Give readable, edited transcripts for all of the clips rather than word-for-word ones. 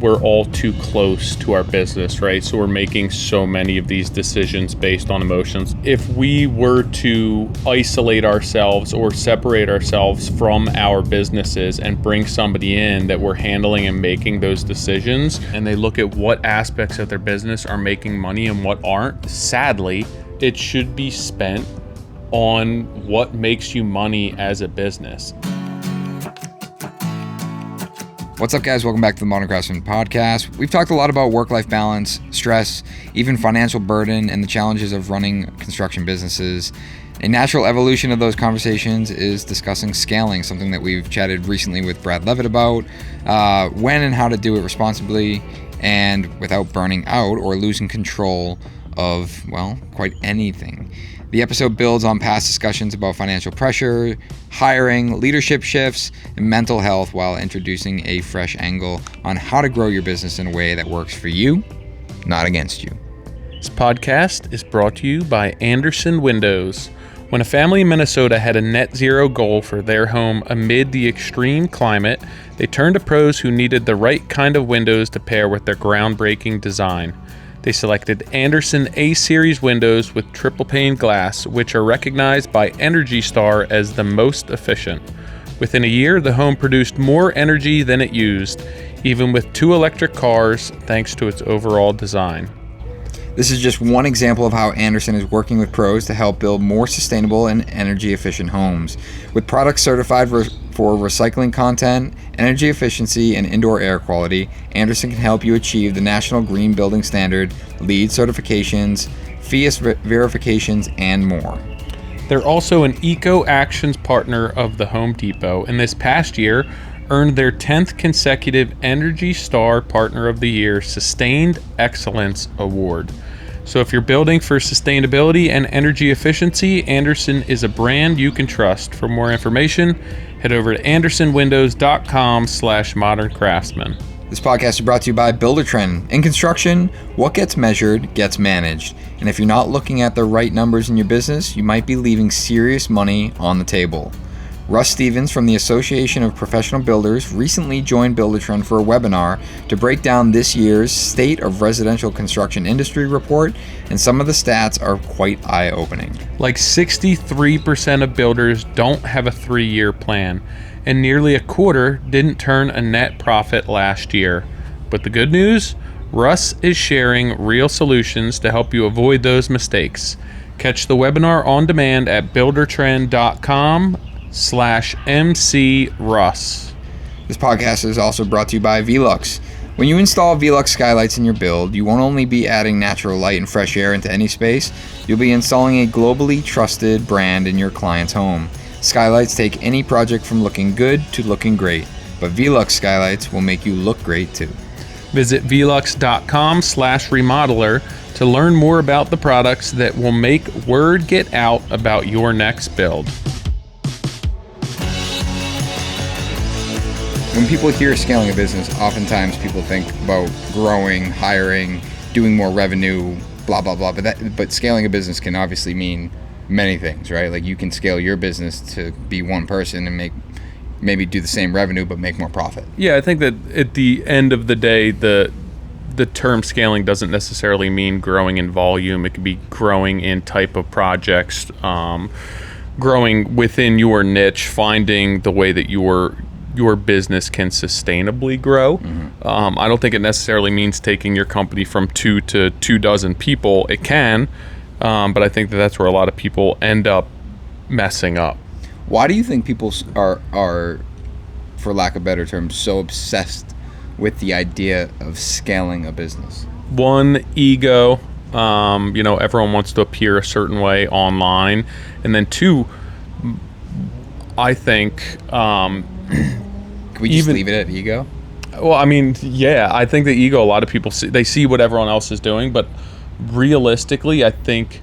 we're all too close to our business, right? So we're making so many of these decisions based on emotions. If we were to isolate ourselves or separate ourselves from our businesses and bring somebody in that we're handling and making those decisions, and they look at what aspects of their business are making money and what aren't, sadly, it should be spent on what makes you money as a business. What's up, guys? Welcome back to the Modern Craftsman podcast. We've talked a lot about work-life balance, stress, even financial burden, and the challenges of running construction businesses. A natural evolution of those conversations is discussing scaling, something that we've chatted recently with Brad Levitt about, when and how to do it responsibly and without burning out or losing control of, well, quite anything. The episode builds on past discussions about financial pressure, hiring, leadership shifts, and mental health while introducing a fresh angle on how to grow your business in a way that works for you, not against you. This podcast is brought to you by Andersen Windows. When a family in Minnesota had a net zero goal for their home amid the extreme climate, they turned to pros who needed the right kind of windows to pair with their groundbreaking design. They selected Andersen A-Series windows with triple pane glass, which are recognized by Energy Star as the most efficient. Within a year, the home produced more energy than it used, even with 2 electric cars, thanks to its overall design. This is just one example of how Andersen is working with pros to help build more sustainable and energy-efficient homes. With products certified for recycling content, energy efficiency, and indoor air quality, Andersen can help you achieve the National Green Building Standard, LEED certifications, FIAS verifications, and more. They're also an Eco Actions partner of the Home Depot, and this past year earned their 10th consecutive Energy Star Partner of the Year Sustained Excellence Award. So if you're building for sustainability and energy efficiency, Andersen is a brand you can trust. For more information, head over to andersenwindows.com/moderncraftsman. This podcast is brought to you by Buildertrend. In construction, what gets measured gets managed. And if you're not looking at the right numbers in your business, you might be leaving serious money on the table. Russ Stevens from the Association of Professional Builders recently joined Buildertrend for a webinar to break down this year's State of Residential Construction Industry report, and some of the stats are quite eye-opening. Like 63% of builders don't have a 3-year plan, and nearly a quarter didn't turn a net profit last year. But the good news? Russ is sharing real solutions to help you avoid those mistakes. Catch the webinar on demand at buildertrend.com/MC Russ. This podcast is also brought to you by Velux. When you install Velux skylights in your build, you won't only be adding natural light and fresh air into any space, you'll be installing a globally trusted brand in your client's home. Skylights take any project from looking good to looking great, but Velux skylights will make you look great too. Visit velux.com/remodeler to learn more about the products that will make word get out about your next build. When people hear scaling a business, oftentimes people think about growing, hiring, doing more revenue, blah, blah, blah. But scaling a business can obviously mean many things, right? Like you can scale your business to be one person and maybe do the same revenue, but make more profit. Yeah, I think that at the end of the day, the term scaling doesn't necessarily mean growing in volume. It could be growing in type of projects, growing within your niche, finding the way that your business can sustainably grow. Mm-hmm. I don't think it necessarily means taking your company from 2 to 24 people. It can, but I think that's where a lot of people end up messing up. Why do you think people are, for lack of a better term, so obsessed with the idea of scaling a business? One, ego. Everyone wants to appear a certain way online. And then 2, I think... Can we just leave it at ego? Well, I mean, yeah, I think the ego, a lot of people see what everyone else is doing, but realistically, I think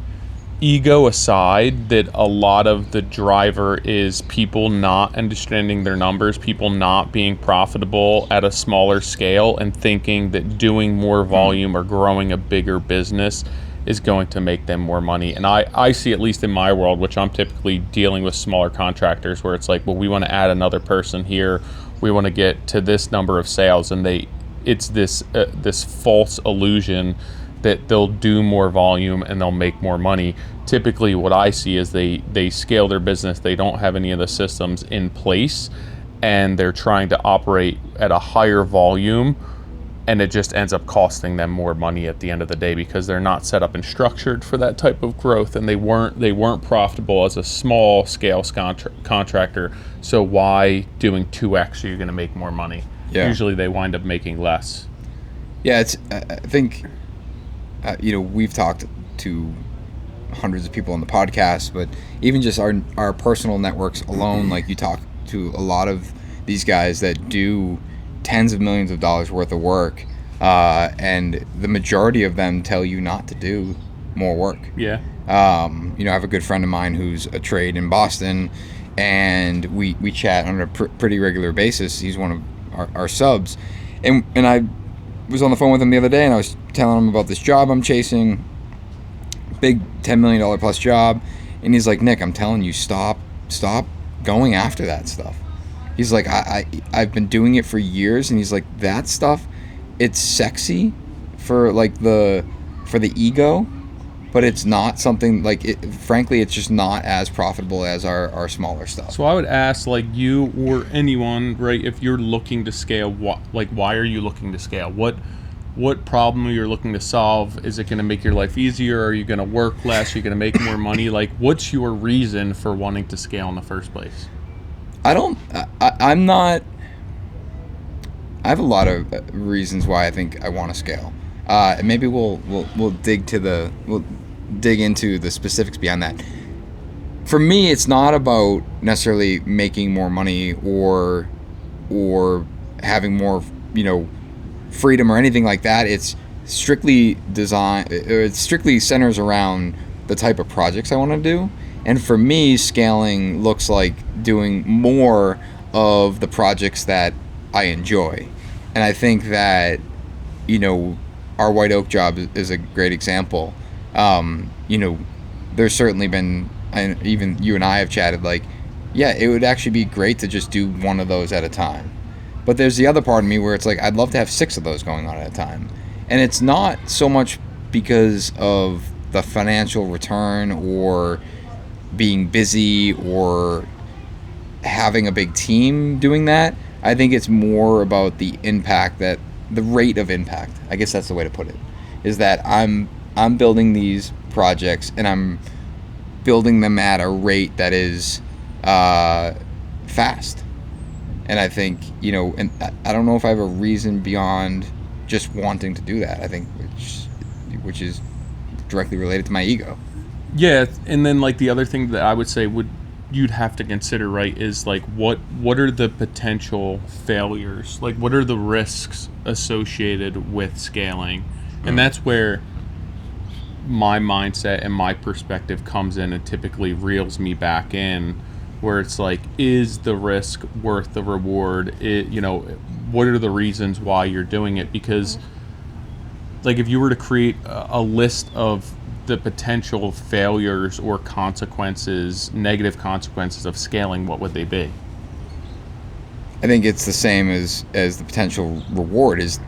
ego aside, that a lot of the driver is people not understanding their numbers, people not being profitable at a smaller scale and thinking that doing more volume or growing a bigger business is going to make them more money. And I see, at least in my world, which I'm typically dealing with smaller contractors, where it's like, well, we want to add another person here, we want to get to this number of sales, and they it's this false illusion that they'll do more volume and they'll make more money. Typically what I see is they scale their business, they don't have any of the systems in place, and they're trying to operate at a higher volume, and it just ends up costing them more money at the end of the day because they're not set up and structured for that type of growth, and they weren't profitable as a small scale contractor. So why doing 2x are you going to make more money? Yeah. Usually they wind up making less. Yeah, I think we've talked to hundreds of people on the podcast, but even just our personal networks alone, like you talk to a lot of these guys that do tens of millions of dollars worth of work, and the majority of them tell you not to do more work. Yeah. I have a good friend of mine who's a trade in Boston, and we chat on a pretty regular basis. He's one of our subs, and I was on the phone with him the other day, and I was telling him about this job I'm chasing, big $10 million plus job, and he's like, Nick, I'm telling you, stop going after that stuff. He's like, I've been doing it for years, and he's like, that stuff, it's sexy for the ego, but it's not something frankly, it's just not as profitable as our smaller stuff. So I would ask, like, you or anyone, right, if you're looking to scale, why are you looking to scale? What problem are you looking to solve? Is it going to make your life easier? Are you going to work less? Are you going to make more money? Like, what's your reason for wanting to scale in the first place? I have a lot of reasons why I think I want to scale. And maybe we'll dig into the specifics beyond that. For me, it's not about necessarily making more money or having more, freedom or anything like that. It's strictly it strictly centers around the type of projects I want to do. And for me, scaling looks like doing more of the projects that I enjoy. And I think that, our White Oak job is a great example. There's certainly been, and even you and I have chatted, it would actually be great to just do one of those at a time. But there's the other part of me where it's like, I'd love to have 6 of those going on at a time. And it's not so much because of the financial return or being busy or having a big team doing that. I think it's more about the rate of impact. I guess that's the way to put it, is that I'm building these projects and I'm building them at a rate that is fast. And I think, and I don't know if I have a reason beyond just wanting to do that. I think which is directly related to my ego. Yeah, and then the other thing that I would say you'd have to consider, right, is what are the potential failures? What are the risks associated with scaling? And that's where my mindset and my perspective comes in and typically reels me back in, where it's is the risk worth the reward? What are the reasons why you're doing it? Because if you were to create a list of the potential failures or negative consequences of scaling, what would they be? I think it's the same as the potential reward is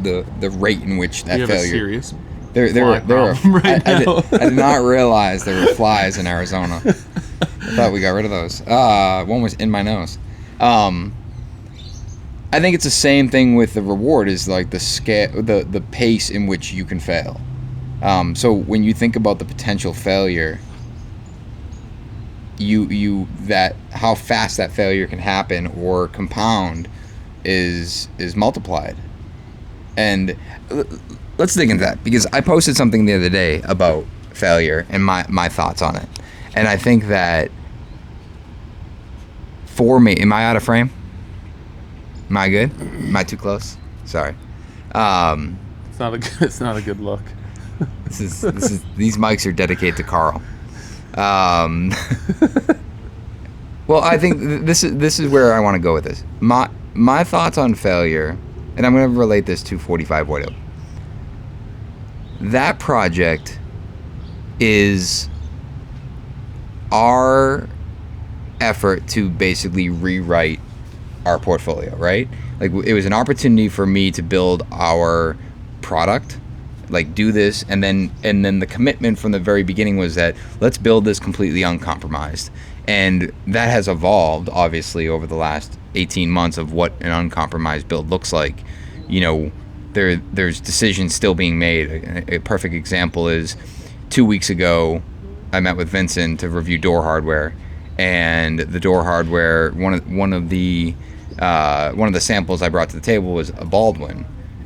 the rate in which that failure. A serious there right now. I did not realize there were flies in Arizona. I thought we got rid of those. One was in my nose. I think it's the same thing with the reward, is the scale, the pace in which you can fail. So when you think about the potential failure, how fast that failure can happen or compound is multiplied. And let's dig into that, because I posted something the other day about failure and my thoughts on it. And I think that for me, am I out of frame? Am I good? Am I too close? Sorry. It's not a good look. This is these mics are dedicated to Carl. Well, I think this is where I want to go with this. My thoughts on failure, and I'm going to relate this to 45 White Oak. That project is our effort to basically rewrite our portfolio, right? Like, it was an opportunity for me to build our product, like do this, and then the commitment from the very beginning was that let's build this completely uncompromised. And that has evolved obviously over the last 18 months of what an uncompromised build looks like. You know, there's decisions still being made. A perfect example is 2 weeks ago I met with Vincent to review door hardware, and the door hardware, one of the samples I brought to the table was a Baldwin,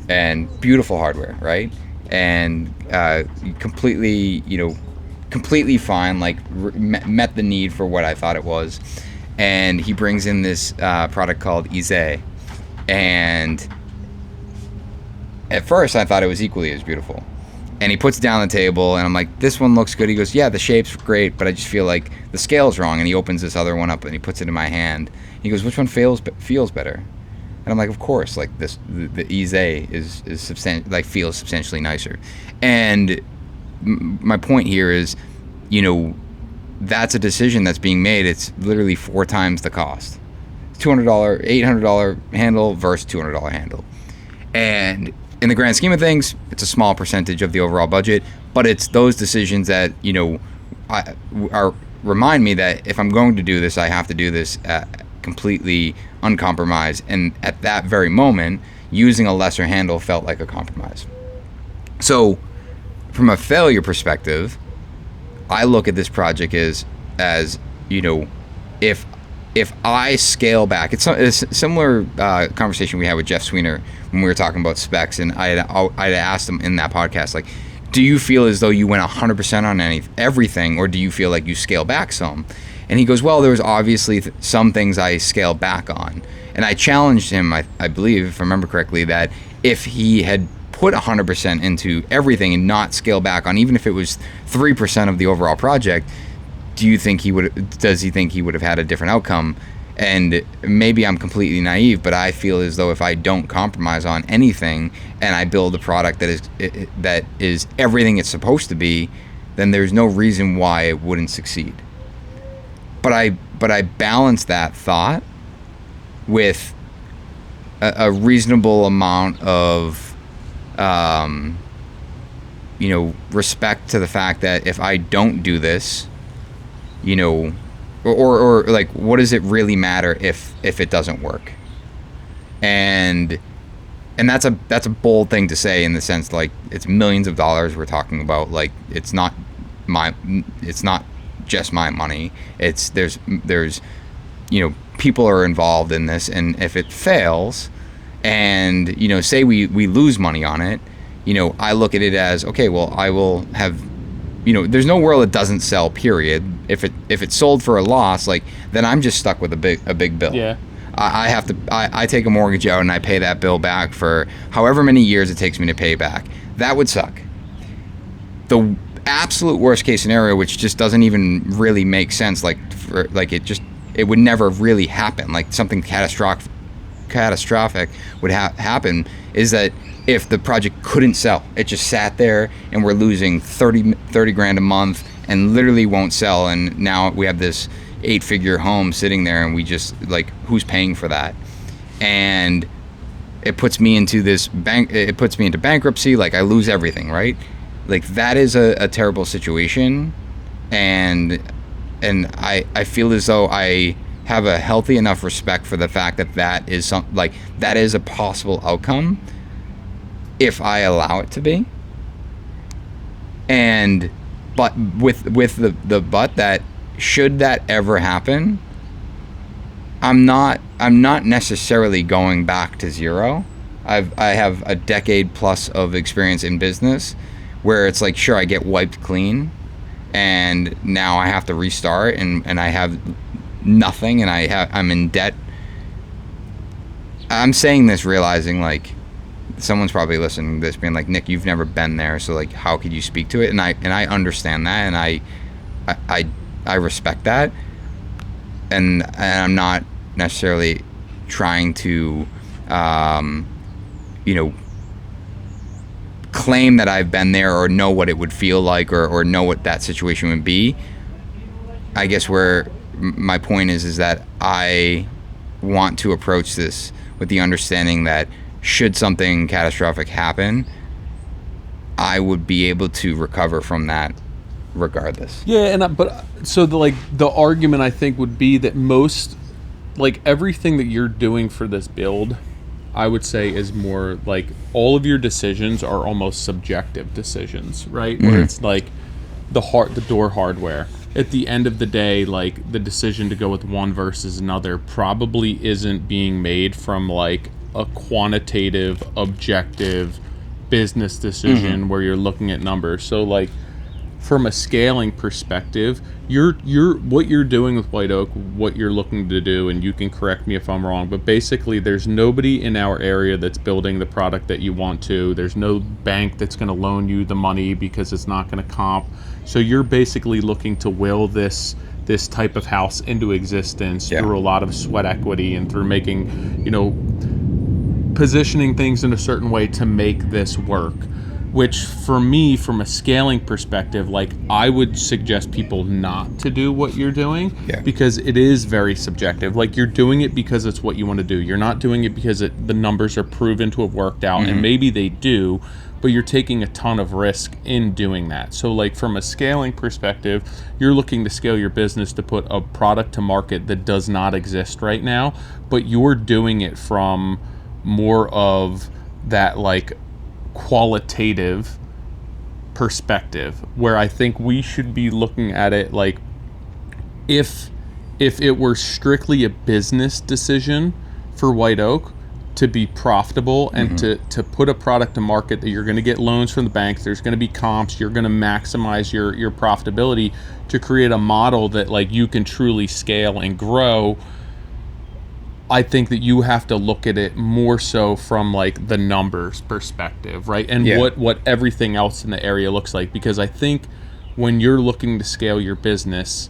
and beautiful hardware, right? And completely fine, like met the need for what I thought it was. And he brings in this product called Ize, and at first I thought it was equally as beautiful. And he puts it down on the table, and I'm like, this one looks good. He goes, yeah, the shape's great, but I just feel like the scale's wrong. And he opens this other one up and he puts it in my hand. He goes, which one feels better? And I'm like, of course, like the Ize is feels substantially nicer. And my point here is, that's a decision that's being made. It's literally 4 times the cost. $200, $800 handle versus $200 handle. And in the grand scheme of things, it's a small percentage of the overall budget, but it's those decisions that, remind me that if I'm going to do this, I have to do this completely uncompromised. And at that very moment, using a lesser handle felt like a compromise. So from a failure perspective, I look at this project as if I scale back, it's a similar conversation we had with Jeff Sweener when we were talking about specs, and I'd asked him in that podcast, like, do you feel as though you went 100% on everything, or do you feel like you scale back some? And he goes, well, there was obviously some things I scaled back on. And I challenged him, I believe, if I remember correctly, that if he had put 100% into everything and not scale back on, even if it was 3% of the overall project, does he think he would have had a different outcome? And maybe I'm completely naive, but I feel as though if I don't compromise on anything and I build a product that is everything it's supposed to be, then there's no reason why it wouldn't succeed. But I balance that thought with a reasonable amount of respect to the fact that if I don't do this, or like, what does it really matter if it doesn't work? And that's a bold thing to say, in the sense, like, it's millions of dollars we're talking about. Like, it's not just my money. There's people are involved in this, and if it fails, and say we lose money on it, I look at it as, okay, well, I will have, there's no world it doesn't sell, period. If it's sold for a loss, like, then I'm just stuck with a big bill. Yeah. I take a mortgage out and I pay that bill back for however many years it takes me to pay back. That would suck. The absolute worst case scenario, which just doesn't even really make sense, it would never really happen, like something catastrophic would happen, is that if the project couldn't sell, it just sat there and we're losing 30 grand a month and literally won't sell, and now we have this 8-figure home sitting there, and we just, like, who's paying for that? And it puts me into bankruptcy, like, I lose everything, right? Like, that is a terrible situation, and I feel as though I have a healthy enough respect for the fact that is that is a possible outcome if I allow it to be. But with the but that, should that ever happen, I'm not necessarily going back to zero. I have a decade plus of experience in business, where it's like, sure, I get wiped clean, and now I have to restart, and I have nothing, and I'm in debt. I'm saying this realizing, like, someone's probably listening to this being like, Nick, you've never been there, so, like, how could you speak to it? And I understand that, and I respect that, and I'm not necessarily trying to claim that I've been there or know what it would feel like, or know what that situation would be. I guess where my point is that I want to approach this with the understanding that should something catastrophic happen, I would be able to recover from that regardless. Yeah, but so the argument I think would be that most, like, everything that you're doing for this build, I would say is more like all of your decisions are almost subjective decisions, right? Mm-hmm. Where it's like the door hardware. At the end of the day, like, the decision to go with one versus another probably isn't being made from like a quantitative, objective business decision where you're looking at numbers. So like, from a scaling perspective, you're what you're doing with White Oak, what you're looking to do, and you can correct me if I'm wrong, but basically there's nobody in our area that's building the product that you want to. There's no bank that's going to loan you the money because it's not going to comp. So you're basically looking to will this type of house into existence through a lot of sweat equity and through making, positioning things in a certain way to make this work. Which for me, from a scaling perspective, like, I would suggest people not to do what you're doing because it is very subjective. Like, you're doing it because it's what you want to do. You're not doing it because the numbers are proven to have worked out, and maybe they do, but you're taking a ton of risk in doing that. So like, from a scaling perspective, you're looking to scale your business to put a product to market that does not exist right now, but you're doing it from more of that like qualitative perspective, where I think we should be looking at it like, if it were strictly a business decision for White Oak to be profitable and to put a product to market that you're going to get loans from the bank, there's going to be comps, you're going to maximize your profitability to create a model that like you can truly scale and grow. I think that you have to look at it more so from like the numbers perspective, right? And what everything else in the area looks like. Because I think when you're looking to scale your business,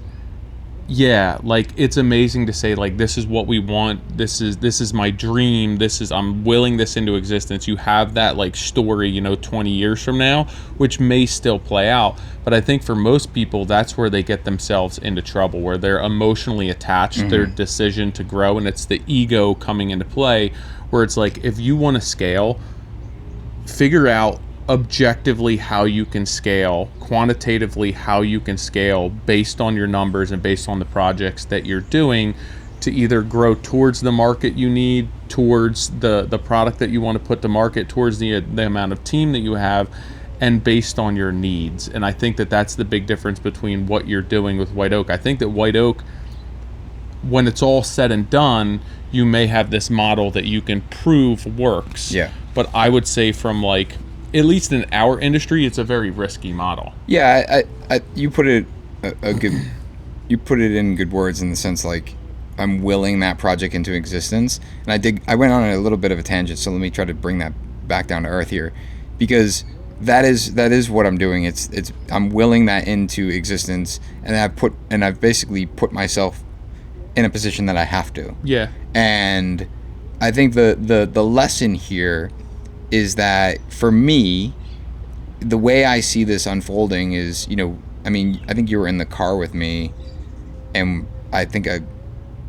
like, it's amazing to say like, this is what we want, this is my dream, I'm willing this into existence. You have that like story, 20 years from now, which may still play out. But I think for most people, that's where they get themselves into trouble, where they're emotionally attached to their decision to grow, and it's the ego coming into play, where it's like, if you want to scale, figure out objectively how you can scale, quantitatively how you can scale based on your numbers and based on the projects that you're doing, to either grow towards the market you need, towards the product that you want to put to market, towards the amount of team that you have, and based on your needs. And I think that that's the big difference between what you're doing with White Oak. I think that White Oak, when it's all said and done, you may have this model that you can prove works. But I would say from like, at least in our industry, it's a very risky model. I you put it you put it in good words, in the sense like, I'm willing that project into existence. And I went on a little bit of a tangent, so let me try to bring that back down to earth here, because that is what I'm doing. It's I'm willing that into existence, and I've basically put myself in a position that I have to. And I think the lesson here is that, for me, the way I see this unfolding is, I think you were in the car with me, and I think I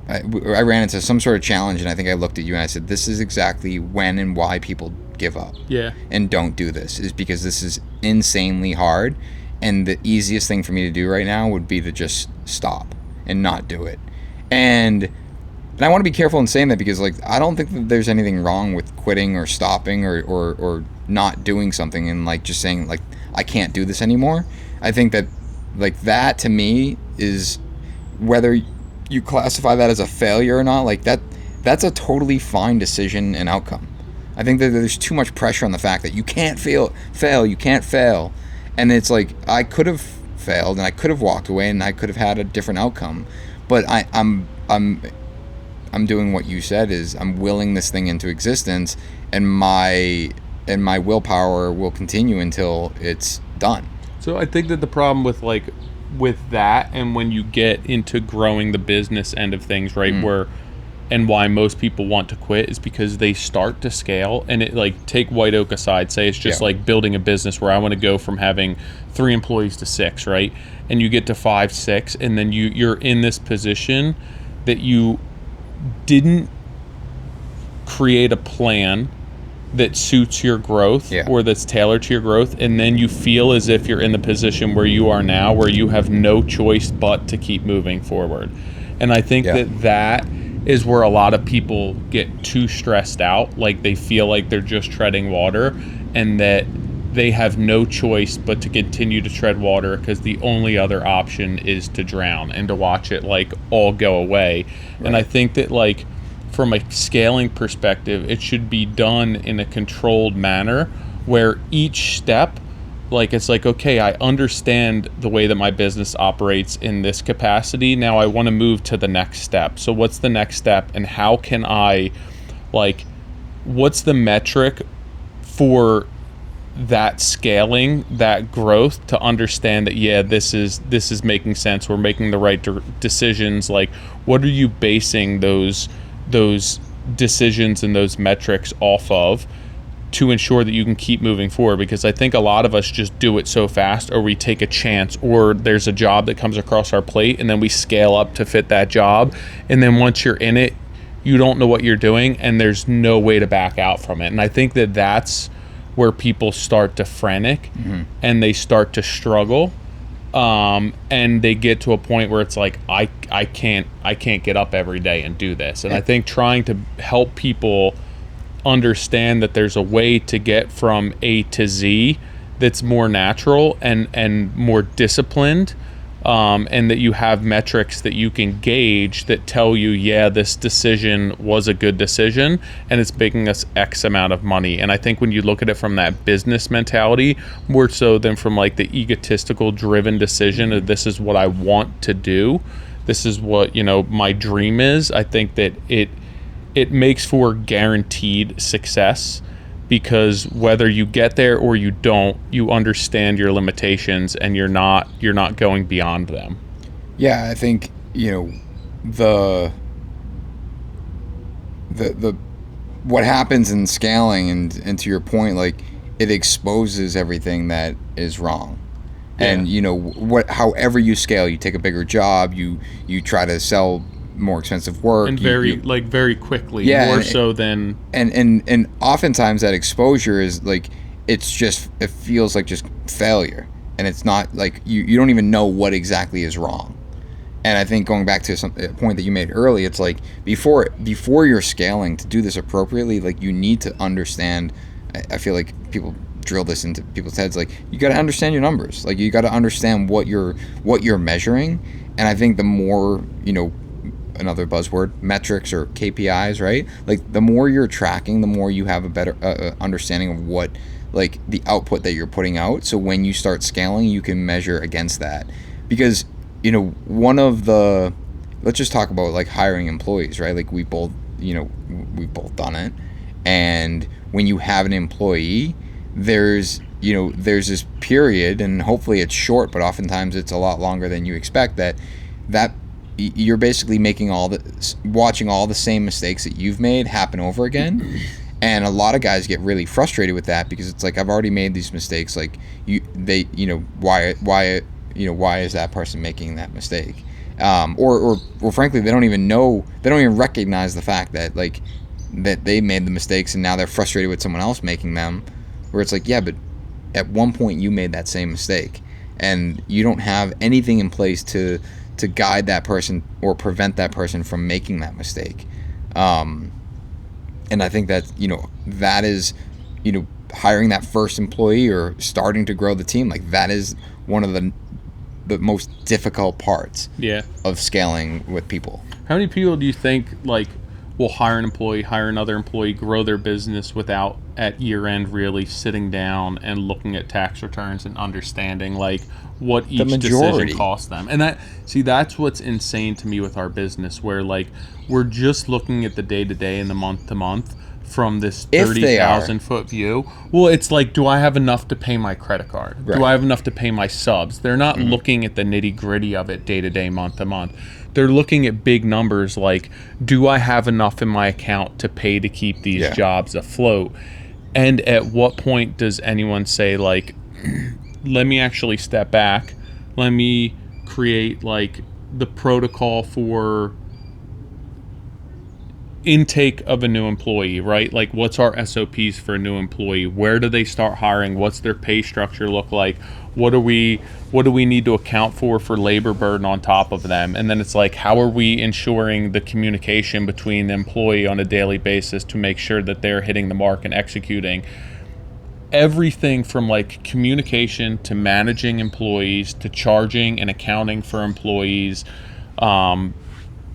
ran into some sort of challenge, and I think I looked at you and I said, this is exactly when and why people give up and don't do this, is because this is insanely hard, and the easiest thing for me to do right now would be to just stop and not do it. And I want to be careful in saying that, because like, I don't think that there's anything wrong with quitting or stopping or not doing something and like just saying like, I can't do this anymore. I think that like, that to me is, whether you classify that as a failure or not, like that's a totally fine decision and outcome. I think that there's too much pressure on the fact that you can't fail, you can't fail. And it's like, I could have failed and I could have walked away and I could have had a different outcome. But I'm doing what you said, is I'm willing this thing into existence, and my willpower will continue until it's done. So I think that the problem with that, and when you get into growing the business end of things, right, and why most people want to quit, is because they start to scale, and it, like, take White Oak aside, say it's just like building a business where I want to go from having 3 employees to 6, right, and you get to 5, 6, and then you're in this position that you didn't create a plan that suits your growth or that's tailored to your growth, and then you feel as if you're in the position where you are now, where you have no choice but to keep moving forward. And I think that is where a lot of people get too stressed out, like they feel like they're just treading water and that they have no choice but to continue to tread water because the only other option is to drown and to watch it like all go away. Right. And I think that like from a scaling perspective, it should be done in a controlled manner where each step, like it's like, okay, I understand the way that my business operates in this capacity. Now I want to move to the next step. So what's the next step, and how can I, like, what's the metric for that scaling, that growth, to understand that, yeah, this is making sense. We're making the right decisions. Like, what are you basing those decisions and those metrics off of to ensure that you can keep moving forward? Because I think a lot of us just do it so fast, or we take a chance, or there's a job that comes across our plate and then we scale up to fit that job. And then once you're in it, you don't know what you're doing and there's no way to back out from it. And I think that that's where people start to frantic and they start to struggle. And they get to a point where it's like, I can't get up every day and do this. And I think trying to help people understand that there's a way to get from A to Z that's more natural and more disciplined, and that you have metrics that you can gauge that tell you, yeah, this decision was a good decision and it's making us X amount of money. And I think when you look at it from that business mentality, more so than from like the egotistical driven decision of this is what I want to do, this is what, you know, my dream is, I think that it makes for guaranteed success, because whether you get there or you don't, you understand your limitations and you're not going beyond them. Yeah, I think, you know, the what happens in scaling, and to your point, like, it exposes everything that is wrong. And you know, however you scale, you take a bigger job, you try to sell more expensive work, and very quickly, more so than and oftentimes that exposure is like, it feels like just failure, and it's not like you don't even know what exactly is wrong. And I think going back to a point that you made early, it's like before you're scaling, to do this appropriately, like, you need to understand. I feel like people drill this into people's heads, like, you got to understand your numbers, like, you got to understand what you're measuring. And I think the more, you know, another buzzword, metrics or KPIs, right? Like, the more you're tracking, the more you have a better understanding of what, like, the output that you're putting out. So when you start scaling, you can measure against that. Because, you know, let's just talk about like hiring employees, right? Like, we've both done it. And when you have an employee, there's this period, and hopefully it's short, but oftentimes it's a lot longer than you expect, that you're basically watching all the same mistakes that you've made happen over again. And a lot of guys get really frustrated with that, because it's like, I've already made these mistakes. Like, why is that person making that mistake? Or frankly, they don't even recognize the fact that, like, that they made the mistakes and now they're frustrated with someone else making them, where it's like, yeah, but at one point you made that same mistake, and you don't have anything in place to guide that person or prevent that person from making that mistake. And I think that, you know, that is, you know, hiring that first employee or starting to grow the team, like, that is one of the most difficult parts of scaling with people. How many people do you think, like, will hire another employee, grow their business without at year end really sitting down and looking at tax returns and understanding, like, what each decision costs them? And that's what's insane to me with our business, where, like, we're just looking at the day to day and the month to month from this 30,000 foot view. Well, it's like, do I have enough to pay my credit card? Right. Do I have enough to pay my subs? They're not looking at the nitty gritty of it day to day, month to month. They're looking at big numbers, like, do I have enough in my account to pay to keep these jobs afloat? And at what point does anyone say, like, let me actually step back, let me create, like, the protocol for intake of a new employee, right? Like, what's our SOPs for a new employee? Where do they start hiring? What's their pay structure look like? What do we need to account for labor burden on top of them? And then it's like, how are we ensuring the communication between the employee on a daily basis to make sure that they're hitting the mark and executing? Everything from like communication to managing employees to charging and accounting for employees.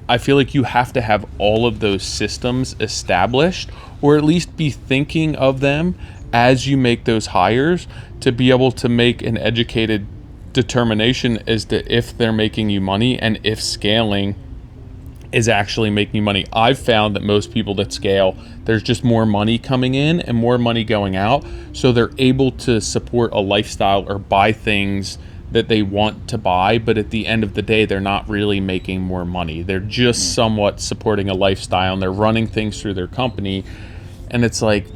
I feel like you have to have all of those systems established, or at least be thinking of them as you make those hires, to be able to make an educated determination as to if they're making you money and if scaling is actually making you money. I've found that most people that scale, there's just more money coming in and more money going out, so they're able to support a lifestyle or buy things that they want to buy, but at the end of the day, they're not really making more money. They're just somewhat supporting a lifestyle, and they're running things through their company. And it's like,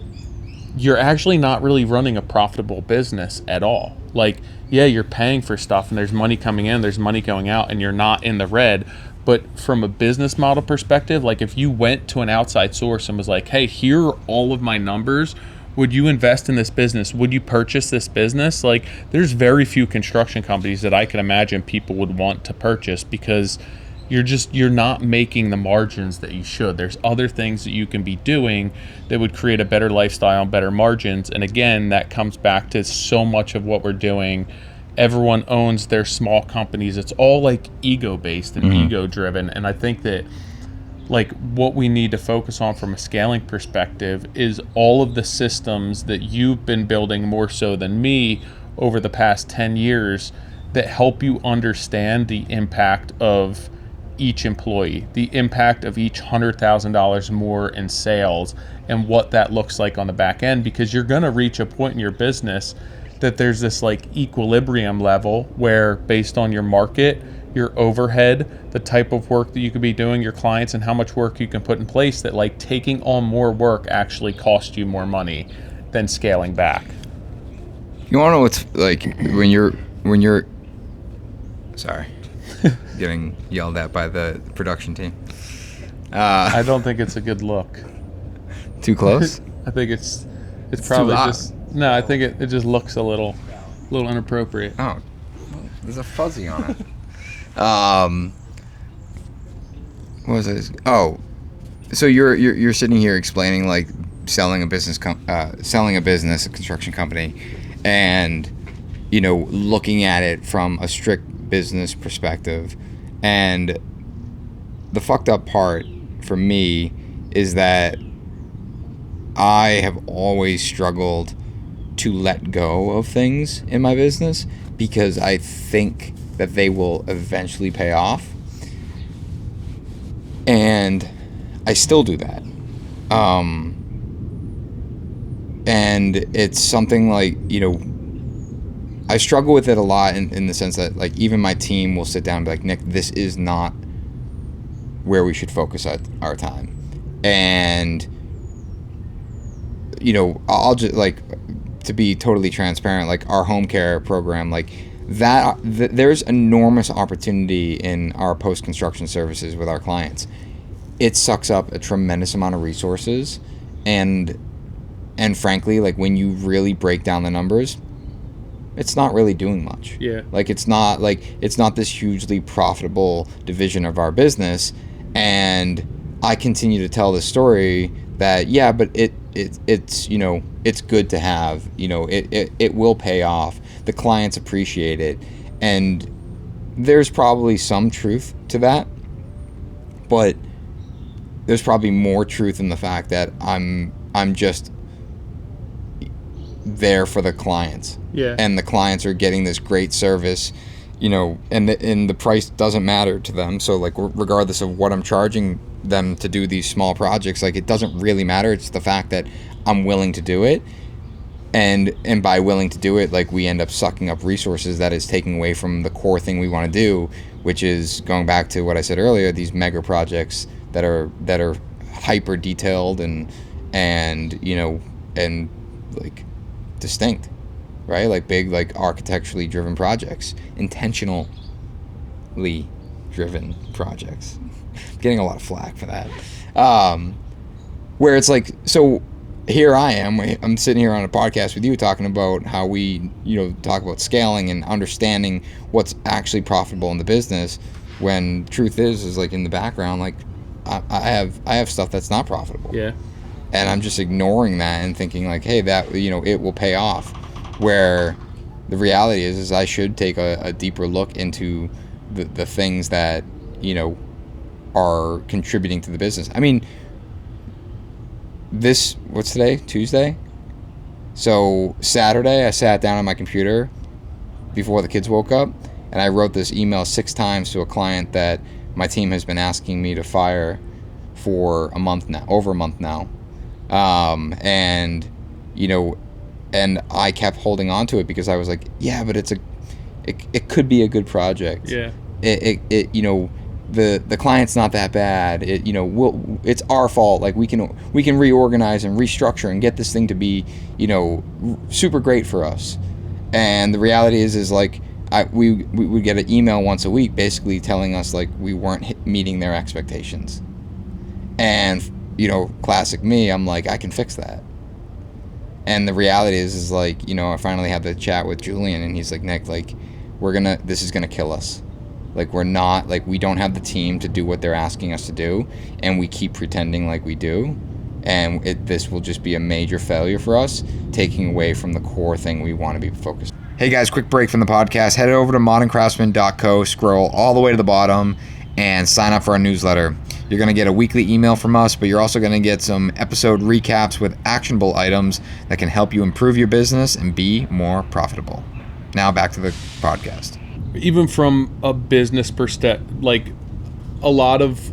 you're actually not really running a profitable business at all. Like, yeah, you're paying for stuff and there's money coming in, there's money going out, and you're not in the red. But from a business model perspective, like if you went to an outside source and was like, hey, here are all of my numbers, would you invest in this business? Would you purchase this business? Like, there's very few construction companies that I can imagine people would want to purchase, because you're not making the margins that you should. There's other things that you can be doing that would create a better lifestyle and better margins. And again, that comes back to so much of what we're doing. Everyone owns their small companies. It's all like ego based and ego driven. And I think that like what we need to focus on from a scaling perspective is all of the systems that you've been building more so than me over the past 10 years that help you understand the impact of each employee, the impact of each $100,000 more in sales, and what that looks like on the back end. Because you're going to reach a point in your business that there's this like equilibrium level where, based on your market, your overhead, the type of work that you could be doing, your clients, and how much work you can put in place, that like taking on more work actually costs you more money than scaling back. You want to know what's like when you're sorry, getting yelled at by the production team. I don't think it's a good look. Too close? I think it's probably just no. I think it just looks a little inappropriate. Oh, there's a fuzzy on it. What was this? Oh, so you're sitting here explaining like selling a business, a construction company, and looking at it from a strict business perspective. And the fucked up part for me is that I have always struggled to let go of things in my business because I think that they will eventually pay off. And I still do that. And it's something like, I struggle with it a lot in the sense that like even my team will sit down and be like, Nick, this is not where we should focus our time. And, I'll just like, to be totally transparent, like our home care program, like that, there's enormous opportunity in our post-construction services with our clients. It sucks up a tremendous amount of resources, and frankly, like when you really break down the numbers, it's not really doing much. Yeah. Like it's not this hugely profitable division of our business. And I continue to tell the story that, yeah, but it's it's good to have, it will pay off. The clients appreciate it. And there's probably some truth to that, but there's probably more truth in the fact that I'm just there for the clients. Yeah. And the clients are getting this great service, and the price doesn't matter to them. So like regardless of what I'm charging them to do these small projects, like it doesn't really matter. It's the fact that I'm willing to do it. And by willing to do it, like we end up sucking up resources that is taking away from the core thing we want to do, which is going back to what I said earlier, these mega projects that are hyper detailed and like distinct, right? Like big, like architecturally driven projects, intentionally driven projects. I'm getting a lot of flack for that. Where it's like, so here I am, I'm sitting here on a podcast with you talking about how we, talk about scaling and understanding what's actually profitable in the business, when truth is like in the background, like I have stuff that's not profitable. Yeah. And I'm just ignoring that and thinking like, hey, that, it will pay off. Where the reality is I should take a deeper look into the things that, are contributing to the business. I mean, what's today? Tuesday? So Saturday, I sat down on my computer before the kids woke up, and I wrote this email 6 times to a client that my team has been asking me to fire for over a month now. And I kept holding on to it because I was like, yeah, but it could be a good project. Yeah. The client's not that bad. It's our fault. Like we can reorganize and restructure and get this thing to be, super great for us. And the reality is like we would get an email once a week basically telling us like we weren't meeting their expectations. And classic me, I'm like, I can fix that. And the reality is like, I finally had the chat with Julian, and he's like, Nick, like this is gonna kill us. Like we don't have the team to do what they're asking us to do, and we keep pretending like we do, and this will just be a major failure for us, taking away from the core thing we want to be focused on. Hey guys, quick break from the podcast. Head over to moderncraftsman.co, scroll all the way to the bottom, and sign up for our newsletter. You're going to get a weekly email from us, but you're also going to get some episode recaps with actionable items that can help you improve your business and be more profitable. Now back to the podcast. Even from a business perspective, like a lot of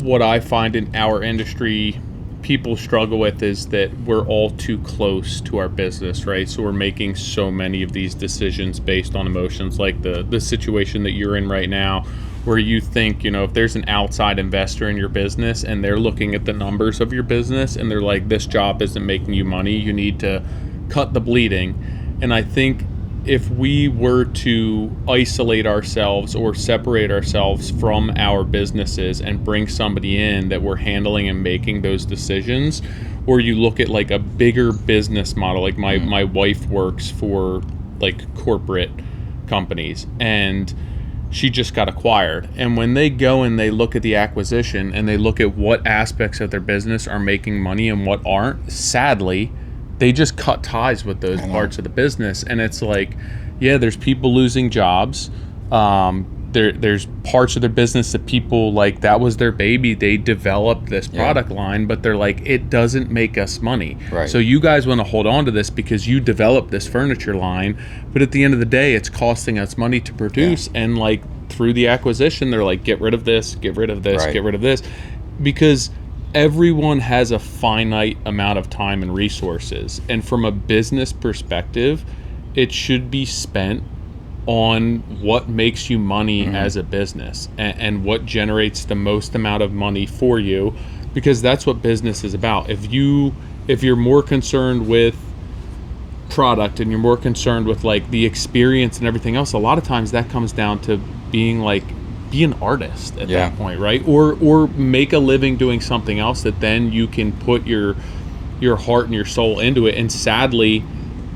what I find in our industry people struggle with is that we're all too close to our business, right? So we're making so many of these decisions based on emotions, like the situation that you're in right now, where you think, if there's an outside investor in your business and they're looking at the numbers of your business and they're like, this job isn't making you money, you need to cut the bleeding. And I think if we were to isolate ourselves or separate ourselves from our businesses and bring somebody in that we're handling and making those decisions, or you look at like a bigger business model, like my wife works for like corporate companies, and she just got acquired. And when they go and they look at the acquisition and they look at what aspects of their business are making money and what aren't, sadly, they just cut ties with those parts of the business. And it's like, yeah, there's people losing jobs. There's parts of their business that people like, that was their baby. They developed this product line, but they're like, it doesn't make us money. Right. So you guys want to hold on to this because you developed this furniture line, but at the end of the day, it's costing us money to produce. Yeah. And like through the acquisition, they're like, get rid of this, get rid of this, get rid of this, because everyone has a finite amount of time and resources. And from a business perspective, it should be spent on what makes you money as a business and what generates the most amount of money for you, because that's what business is about. If you're more concerned with product and you're more concerned with like the experience and everything else, a lot of times that comes down to be an artist at that point, right? Or make a living doing something else that then you can put your heart and your soul into it. And sadly,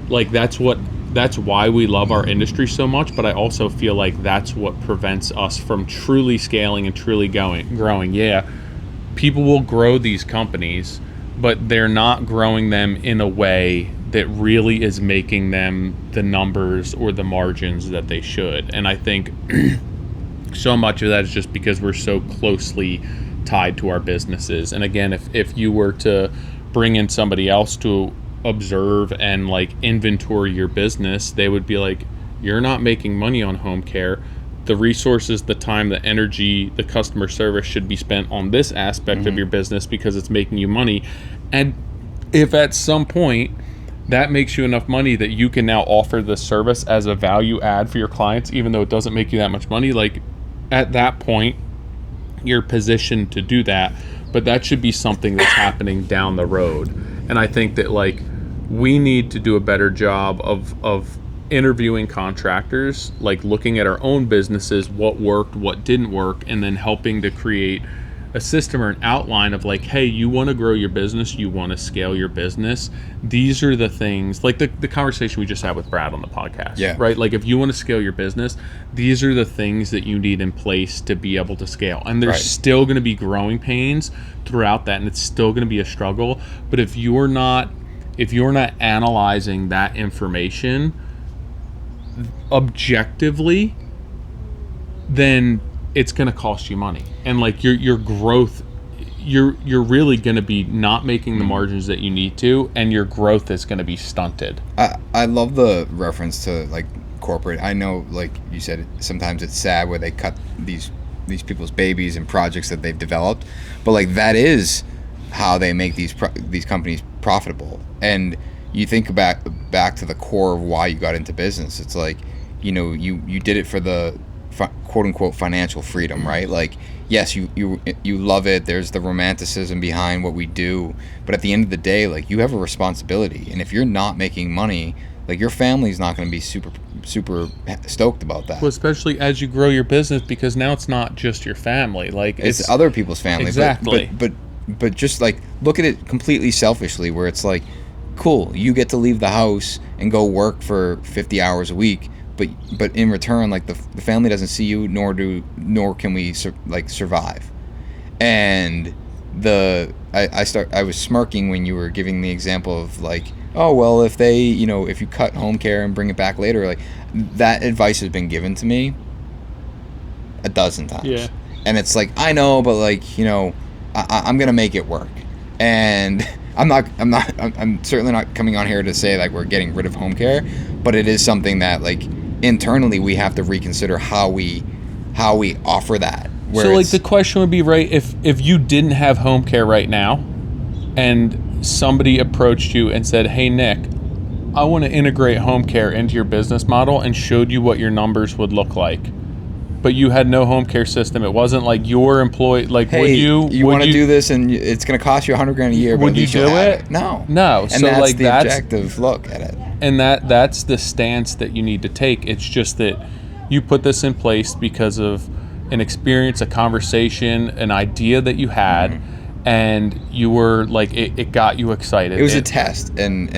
like that's why we love our industry so much, but I also feel like that's what prevents us from truly scaling and truly growing. Yeah, people will grow these companies, but they're not growing them in a way that really is making them the numbers or the margins that they should. And I think so much of that is just because we're so closely tied to our businesses. And again, if you were to bring in somebody else to observe and like inventory your business, they would be like, you're not making money on home care. The resources, the time, the energy, the customer service should be spent on this aspect of your business because it's making you money. And if at some point that makes you enough money that you can now offer the service as a value add for your clients, even though it doesn't make you that much money, like at that point you're positioned to do that. But that should be something that's happening down the road. And I think that like we need to do a better job of interviewing contractors, like looking at our own businesses, what worked, what didn't work, and then helping to create a system or an outline of like, hey, you want to grow your business, you want to scale your business, these are the things, like the conversation we just had with Brad on the podcast, Yeah. right? Like if you want to scale your business, these are the things that you need in place to be able to scale. And there's still going to be growing pains throughout that, and it's still going to be a struggle. But if you're not analyzing that information objectively, then it's going to cost you money, and like your growth, you're really going to be not making the margins that you need to, and your growth is going to be stunted. I love the reference to like corporate. I know, like you said, sometimes it's sad where they cut these people's babies and projects that they've developed, but like that is how they make these companies profitable. And you think back to the core of why you got into business. It's like, you know, you did it for the quote unquote financial freedom, right? Like, yes, you love it. There's the romanticism behind what we do, but at the end of the day, like, you have a responsibility, and if you're not making money, like, your family's not going to be super stoked about that. Well, especially as you grow your business, because now it's not just your family, like it's other people's family. Exactly. But just like look at it completely selfishly, where it's like, cool, you get to leave the house and go work for 50 hours a week, but in return, like the family doesn't see you, nor can we survive. And I was smirking when you were giving the example of like, oh well, if you cut home care and bring it back later, like that advice has been given to me a dozen times. Yeah. And it's like, I know, but like, you know, I'm gonna make it work. And I'm certainly not coming on here to say like we're getting rid of home care, but it is something that like internally we have to reconsider how we offer that. So like the question would be, right, if you didn't have home care right now and somebody approached you and said, hey Nick, I want to integrate home care into your business model, and showed you what your numbers would look like, but you had no home care system. It wasn't like your employee, like, hey, would you want to do this and it's going to cost you $100,000 a year, but would you do it? No. And so that's like the objective look at it. And that's the stance that you need to take. It's just that you put this in place because of an experience, a conversation, an idea that you had, and you were like, it got you excited. It was a test, and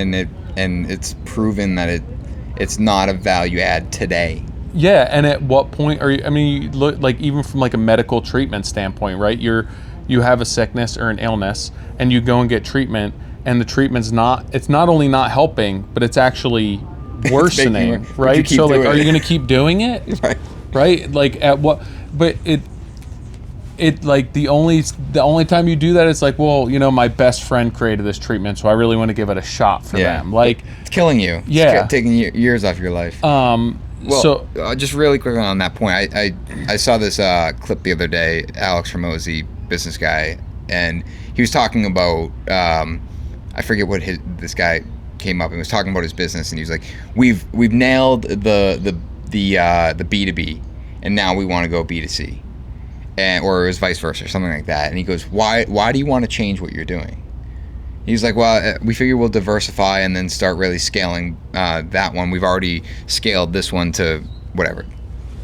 it's proven that it's not a value add today. Yeah, and at what point are you? I mean, you look like, even from like a medical treatment standpoint, right? You have a sickness or an illness, and you go and get treatment, and the treatment's not only not helping, but it's actually worsening, right? So like, are you going to keep doing it? Right? Like at what? But it like the only time you do that, it's like, well, you know, my best friend created this treatment, so I really want to give it a shot for them. Like, it's killing you. Yeah, it's taking years off your life. Well, so just really quickly on that point, I saw this clip the other day, Alex Hormozy, business guy, and he was talking about I forget what this guy came up and was talking about his business, and he was like, we've nailed the B2B, and now we want to go B2C, or it was vice versa, or something like that. And he goes, why do you want to change what you're doing? He's like, well, we figure we'll diversify and then start really scaling that one. We've already scaled this one to whatever,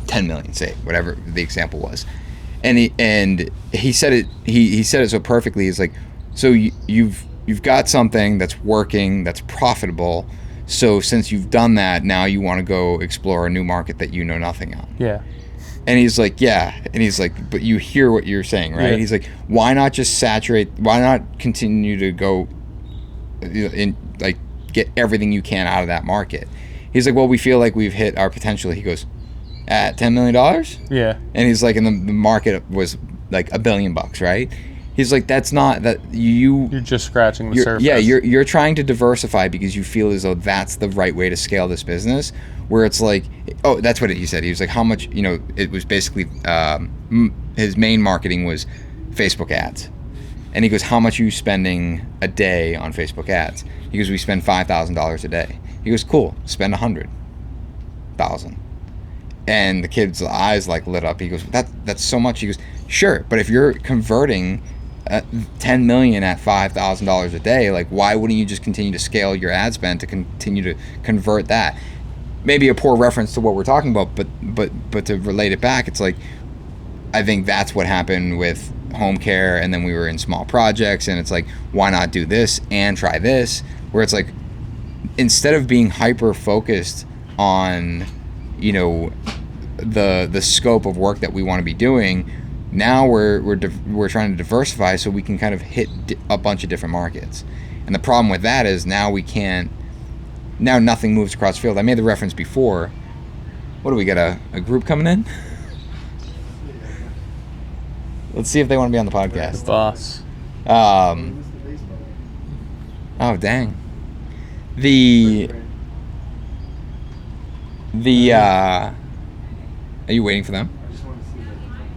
10 million, say, whatever the example was. And he said it. He said it so perfectly. He's like, so you've got something that's working, that's profitable. So since you've done that, now you want to go explore a new market that you know nothing on. Yeah. And he's like, yeah. And he's like, but you hear what you're saying, right? Yeah. He's like, why not just saturate? Why not continue to go in, like, get everything you can out of that market? He's like, well, we feel like we've hit our potential. He goes, at $10 million? Yeah. And he's like, and the market was like $1 billion, right? He's like, that's not that you're just scratching the surface. Yeah, you're trying to diversify because you feel as though that's the right way to scale this business. Where it's like, oh, that's what he said. He was like, how much, you know, it was basically his main marketing was Facebook ads. And he goes, how much are you spending a day on Facebook ads? He goes, we spend $5,000 a day. He goes, cool, spend $100,000. And the kid's eyes like lit up. He goes, that's so much. He goes, sure, but if you're converting 10 million at $5,000 a day, like, why wouldn't you just continue to scale your ad spend to continue to convert that? Maybe a poor reference to what we're talking about, but to relate it back, it's like, I think that's what happened with home care, and then we were in small projects, and it's like, why not do this and try this? Where it's like, instead of being hyper focused on, you know, the scope of work that we want to be doing, now we're trying to diversify so we can kind of hit a bunch of different markets. And the problem with that is now nothing moves across the field. I made the reference before. What do we got, a group coming in? Let's see if they want to be on the podcast. Boss. Oh, dang. Are you waiting for them?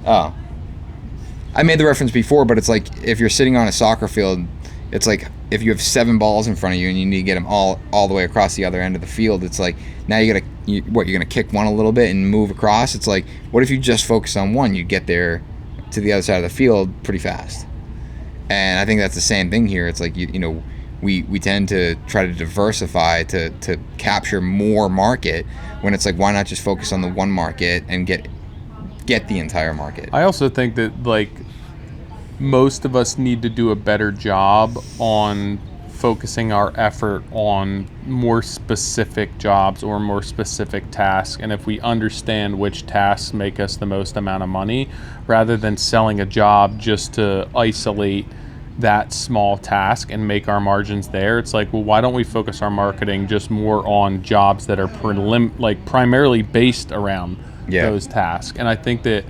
Oh. I made the reference before, but it's like if you're sitting on a soccer field, it's like if you have 7 balls in front of you and you need to get them all the way across the other end of the field, it's like now you're gonna kick one a little bit and move across. It's like, what if you just focus on one? You'd get there to the other side of the field pretty fast. And I think that's the same thing here. It's like, you know, we tend to try to diversify to capture more market, when it's like, why not just focus on the one market and get the entire market? I also think that, like, most of us need to do a better job on focusing our effort on more specific jobs or more specific tasks. And if we understand which tasks make us the most amount of money, rather than selling a job just to isolate that small task and make our margins there, it's like, well, why don't we focus our marketing just more on jobs that are primarily based around those tasks? And I think that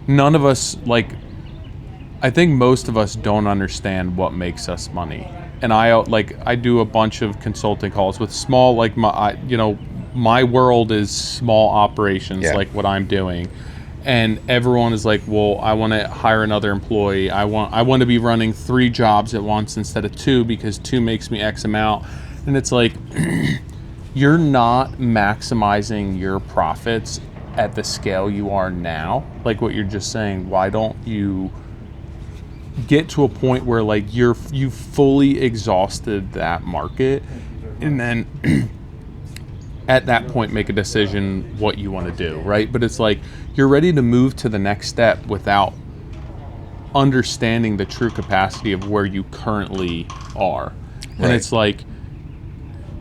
none of us, I think most of us don't understand what makes us money. And I do a bunch of consulting calls with small, my world is small operations, like what I'm doing. And everyone is like, well, I want to hire another employee. I want to be running 3 jobs at once instead of 2 because 2 makes me X amount. And it's like, you're not maximizing your profits at the scale you are now. Like what you're just saying, why don't you get to a point where like you've fully exhausted that market, and then at that point make a decision what you want to do, right? But it's like you're ready to move to the next step without understanding the true capacity of where you currently are. And it's like,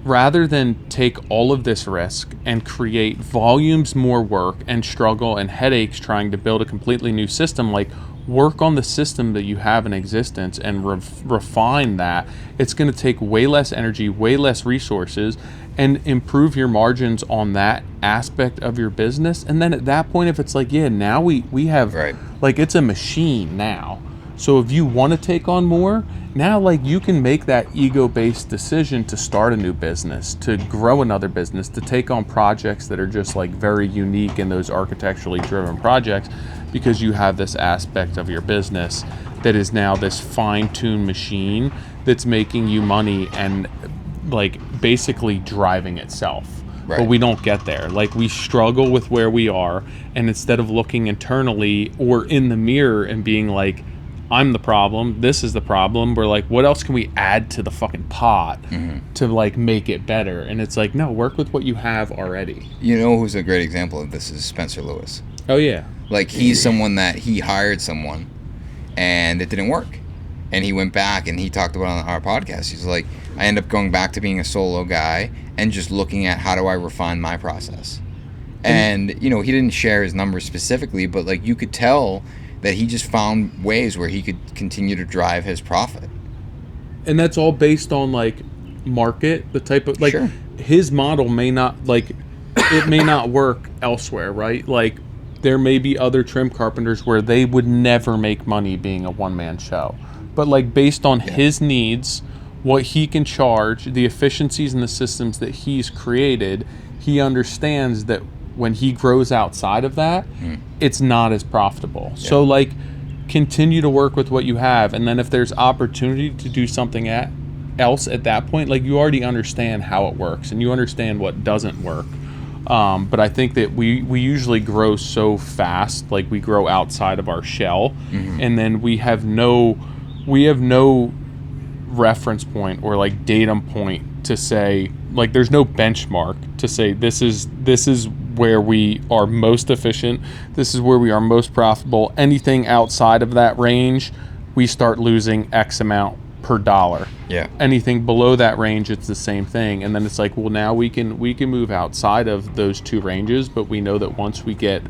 rather than take all of this risk and create volumes more work and struggle and headaches trying to build a completely new system, like, work on the system that you have in existence and refine that. It's going to take way less energy, way less resources, and improve your margins on that aspect of your business. And then at that point, if it's like, yeah, now we have, like, it's a machine now. So if you want to take on more, now, like, you can make that ego-based decision to start a new business, to grow another business, to take on projects that are just like very unique in those architecturally driven projects, because you have this aspect of your business that is now this fine-tuned machine that's making you money and like basically driving itself. But we don't get there. Like, we struggle with where we are, and instead of looking internally or in the mirror and being like, I'm the problem, this is the problem, we're like, what else can we add to the fucking pot to like make it better? And it's like, no, work with what you have already. You know who's a great example of this is Spencer Lewis. Oh yeah. Like, he's someone that he hired someone and it didn't work. And he went back and he talked about on our podcast. He's like, I end up going back to being a solo guy and just looking at how do I refine my process. And, you know, he didn't share his numbers specifically, but like you could tell that he just found ways where he could continue to drive his profit. And that's all based on like market, the type of like his model may not, like, it may not work elsewhere, right? Like, there may be other trim carpenters where they would never make money being a one-man show. But like, based on his needs, what he can charge, the efficiencies and the systems that he's created, he understands that when he grows outside of that, it's not as profitable. So like, continue to work with what you have, and then if there's opportunity to do something else at that point, like, you already understand how it works and you understand what doesn't work. But I think that we usually grow so fast, like we grow outside of our shell, and then we have no reference point or like datum point to say, like, there's no benchmark to say this is where we are most efficient. This is where we are most profitable. Anything outside of that range, we start losing X amount per dollar. Yeah. Anything below that range, it's the same thing. And then it's like, well, now we can move outside of those two ranges, but we know that once we get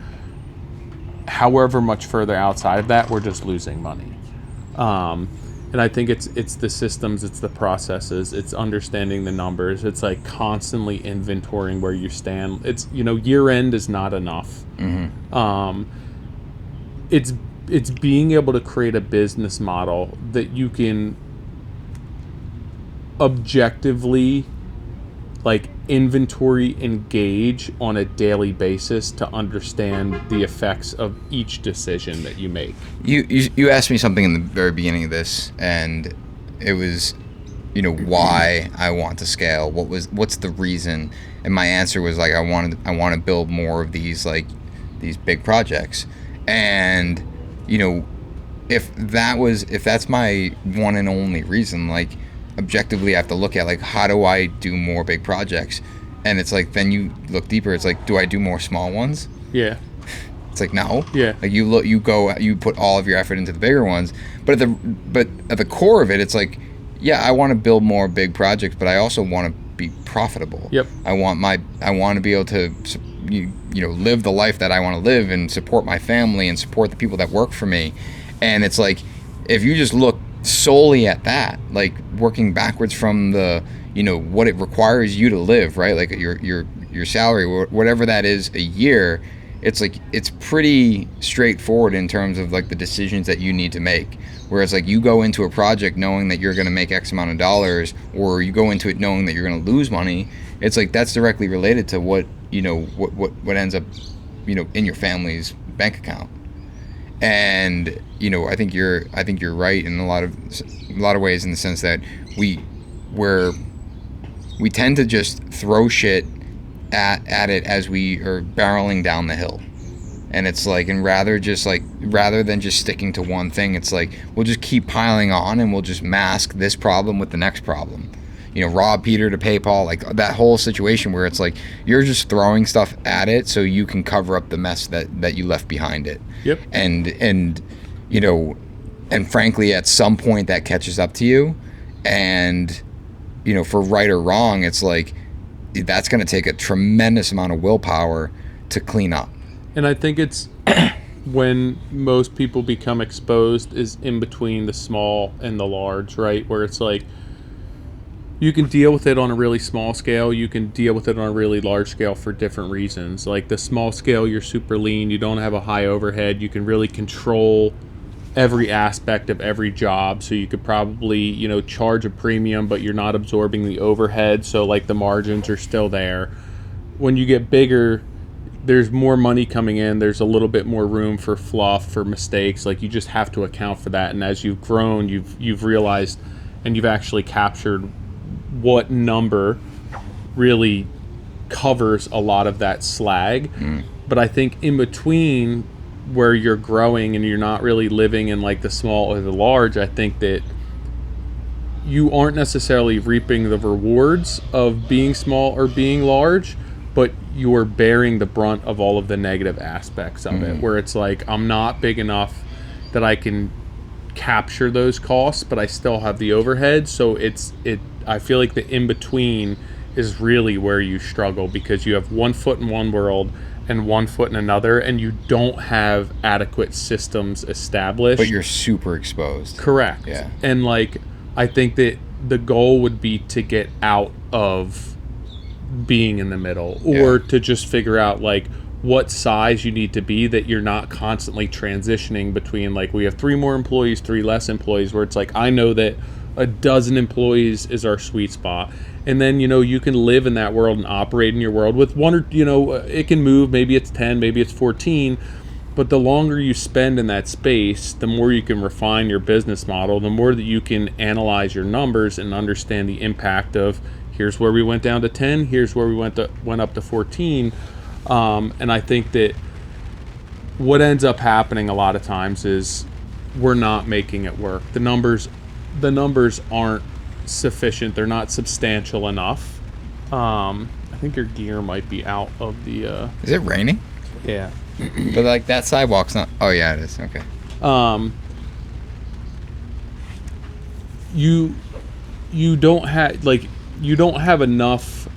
however much further outside of that, we're just losing money. And I think it's the systems, it's the processes, it's understanding the numbers. It's like constantly inventorying where you stand. It's, year end is not enough. Mm-hmm. It's being able to create a business model that you can objectively inventory engage on a daily basis to understand the effects of each decision that you make. You asked me something in the very beginning of this, and it was, why I want to scale. What's the reason? And my answer was I want to build more of these these big projects. And if that's my one and only reason, objectively I have to look at how do I do more big projects, and it's then you look deeper. It's do I do more small ones? Yeah. It's no. Yeah. You put all of your effort into the bigger ones, but at the core of it, it's I want to build more big projects, but I also want to be profitable. Yep. I want to be able to live the life that I want to live and support my family and support the people that work for me. And it's if you just look solely at that, working backwards from the what it requires you to live, right? Your salary, whatever that is a year, it's pretty straightforward in terms of the decisions that you need to make. Whereas you go into a project knowing that you're going to make X amount of dollars, or you go into it knowing that you're going to lose money, it's that's directly related to what ends up in your family's bank account. And I think you're right in a lot of ways, in the sense that we tend to just throw shit at it as we are barreling down the hill. And it's and rather than just sticking to one thing, it's we'll just keep piling on, and we'll just mask this problem with the next problem. Rob Peter to pay Paul, that whole situation where it's you're just throwing stuff at it so you can cover up the mess that you left behind it. Yep. And frankly, at some point that catches up to you, and for right or wrong, it's that's going to take a tremendous amount of willpower to clean up. And I think it's when most people become exposed is in between the small and the large, right? Where it's you can deal with it on a really small scale. You can deal with it on a really large scale for different reasons. The small scale, you're super lean. You don't have a high overhead. You can really control every aspect of every job. So you could probably, charge a premium, but you're not absorbing the overhead. So the margins are still there. When you get bigger, there's more money coming in. There's a little bit more room for fluff, for mistakes. You just have to account for that. And as you've grown, you've realized, and you've actually captured what number really covers a lot of that slag. But I think in between where you're growing and you're not really living in the small or the large, I think that you aren't necessarily reaping the rewards of being small or being large, but you're bearing the brunt of all of the negative aspects of it, where it's I'm not big enough that I can capture those costs, but I still have the overhead. So I feel the in-between is really where you struggle, because you have one foot in one world and one foot in another, and you don't have adequate systems established. But you're super exposed. Correct. Yeah. And I think that the goal would be to get out of being in the middle, or to just figure out what size you need to be, that you're not constantly transitioning between we have 3 more employees, 3 less employees, where it's I know that a dozen employees is our sweet spot. And then, you can live in that world and operate in your world with one or, it can move. Maybe it's 10, maybe it's 14. But the longer you spend in that space, the more you can refine your business model, the more that you can analyze your numbers and understand the impact of, here's where we went down to 10, here's where we went up to 14. And I think that what ends up happening a lot of times is we're not making it work. The numbers aren't sufficient. They're not substantial enough. I think your gear might be out of the Is it raining? yeah. But like that sidewalk's not. Oh yeah, it is. Okay. You don't have enough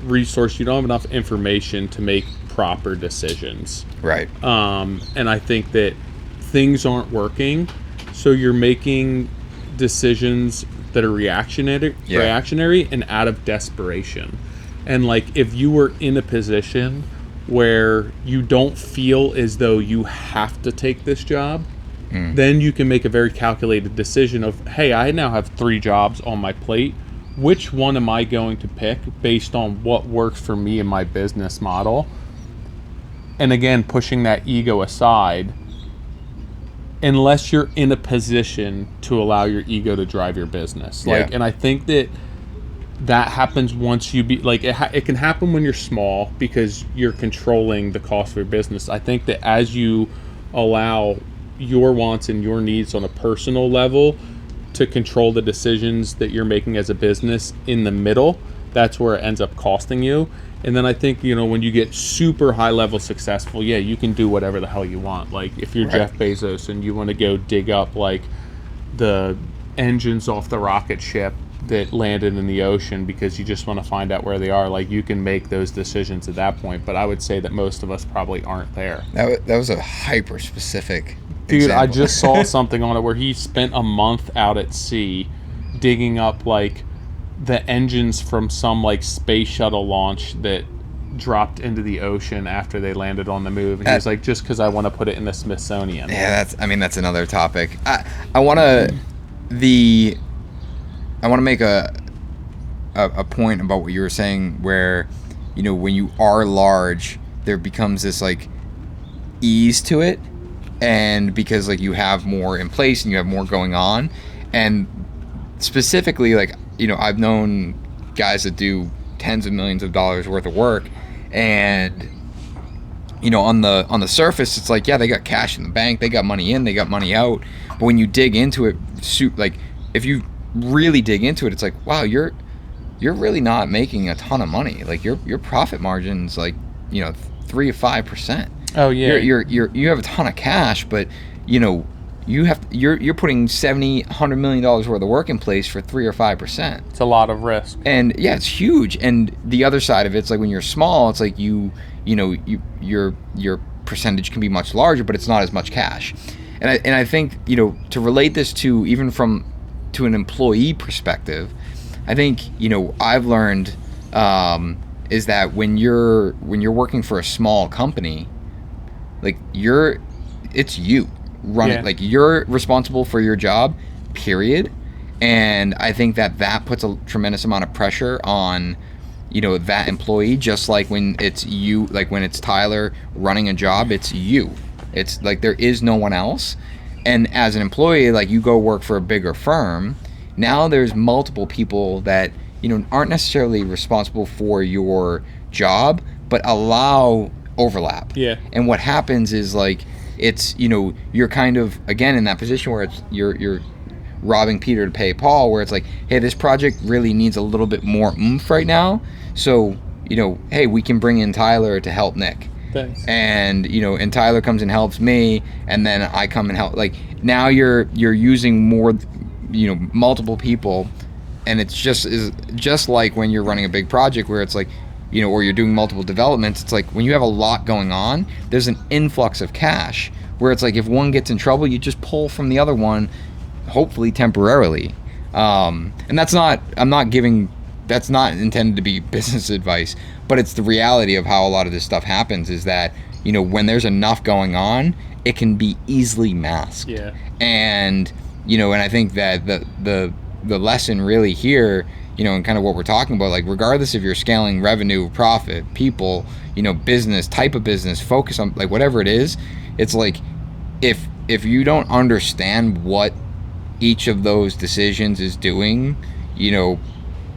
resource, you don't have enough information to make proper decisions. Right. And I think that things aren't working, so you're making decisions that are reactionary and out of desperation. And like, if you were in a position where you don't feel as though you have to take this job, then you can make a very calculated decision of, hey, I now have 3 jobs on my plate. Which one am I going to pick based on what works for me and my business model? And again, pushing that ego aside, unless you're in a position to allow your ego to drive your business. Like, and I think that happens once you it can happen when you're small because you're controlling the cost of your business. I think that as you allow your wants and your needs on a personal level to control the decisions that you're making as a business in the middle, that's where it ends up costing you. And then I think, when you get super high level successful, you can do whatever the hell you want. Like, if you're Jeff Bezos and you want to go dig up like the engines off the rocket ship that landed in the ocean because you just want to find out where they are, like, you can make those decisions at that point. But I would say that most of us probably aren't there. That was a hyper specific Dude, example. I just saw something on it where he spent a month out at sea digging up like the engines from some like space shuttle launch that dropped into the ocean after they landed on the moon. He was like, just because I want to put it in the Smithsonian. Yeah, that's another topic. I want to make a point about what you were saying, where when you are large, there becomes this like ease to it, and because like you have more in place and you have more going on, and specifically like I've known guys that do tens of millions of dollars worth of work, and on the surface it's like, yeah, they got cash in the bank, they got money in, they got money out, but when you dig into it, like if you really dig into it, it's like, wow, you're really not making a ton of money. Like your profit margin's like 3 to 5%. Oh yeah. You have a ton of cash, but you're putting $100 million worth of work in place for 3 or 5%. It's a lot of risk. And yeah, it's huge. And the other side of it's like, when you're small, it's like your percentage can be much larger, but it's not as much cash. And I think to relate this to even to an employee perspective, I think I've learned is that when you're working for a small company, like it's you running, like you're responsible for your job, period. And I think that puts a tremendous amount of pressure on that employee, just like when it's you, like when it's Tyler running a job, it's you. It's like there is no one else. And as an employee, like you go work for a bigger firm, now there's multiple people that aren't necessarily responsible for your job, but allow overlap. Yeah. And what happens is like it's you're kind of again in that position where it's you're robbing Peter to pay Paul, where it's like, hey, this project really needs a little bit more oomph right now, so hey, we can bring in Tyler to help Nick. Thanks. And and Tyler comes and helps me, and then I come and help. Like now you're using more multiple people, and it's just like when you're running a big project where it's like or you're doing multiple developments. It's like when you have a lot going on, there's an influx of cash where it's like if one gets in trouble, you just pull from the other one, hopefully temporarily. And that's not intended to be business advice, but it's the reality of how a lot of this stuff happens, is that when there's enough going on, it can be easily masked. Yeah. And and I think that the lesson really here, and kind of what we're talking about, like regardless if you're scaling revenue, profit, people, business, type of business, focus on like whatever it is, it's like if you don't understand what each of those decisions is doing,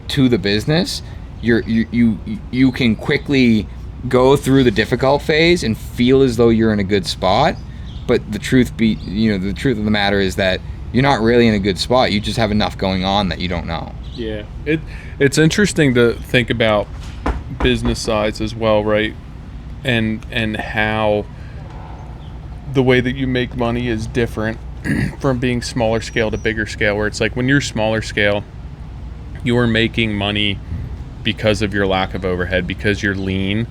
to the business, you can quickly go through the difficult phase and feel as though you're in a good spot, but the truth of the matter is that you're not really in a good spot. You just have enough going on that you don't know. Yeah, it's interesting to think about business size as well, right? And how the way that you make money is different from being smaller scale to bigger scale, where it's like when you're smaller scale, you are making money because of your lack of overhead, because you're lean,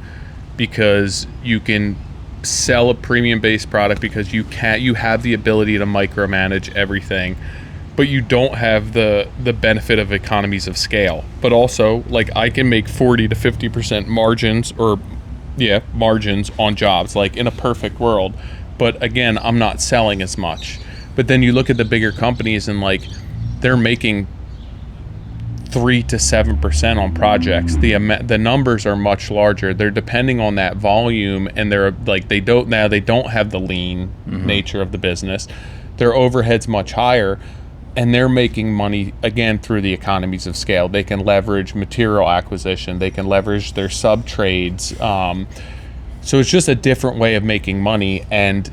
because you can sell a premium based product, because you have the ability to micromanage everything, but you don't have the benefit of economies of scale. But also, like, I can make 40 to 50% margins on jobs, like in a perfect world. But again, I'm not selling as much. But then you look at the bigger companies and like they're making 3 to 7% on projects. The numbers are much larger. They're depending on that volume, and they're like they don't have the lean nature of the business. Their overhead's much higher, and they're making money again through the economies of scale. They can leverage material acquisition. They can leverage their sub trades. So it's just a different way of making money. And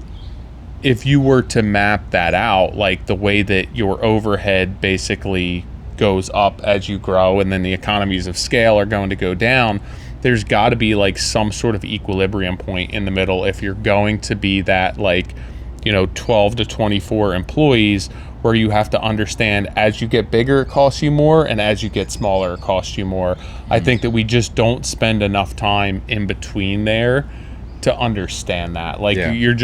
if you were to map that out, like the way that your overhead basically goes up as you grow, and then the economies of scale are going to go down, there's got to be like some sort of equilibrium point in the middle if you're going to be that, like, 12 to 24 employees, where you have to understand as you get bigger it costs you more, and as you get smaller it costs you more. I think that we just don't spend enough time in between there to understand that. Like, you're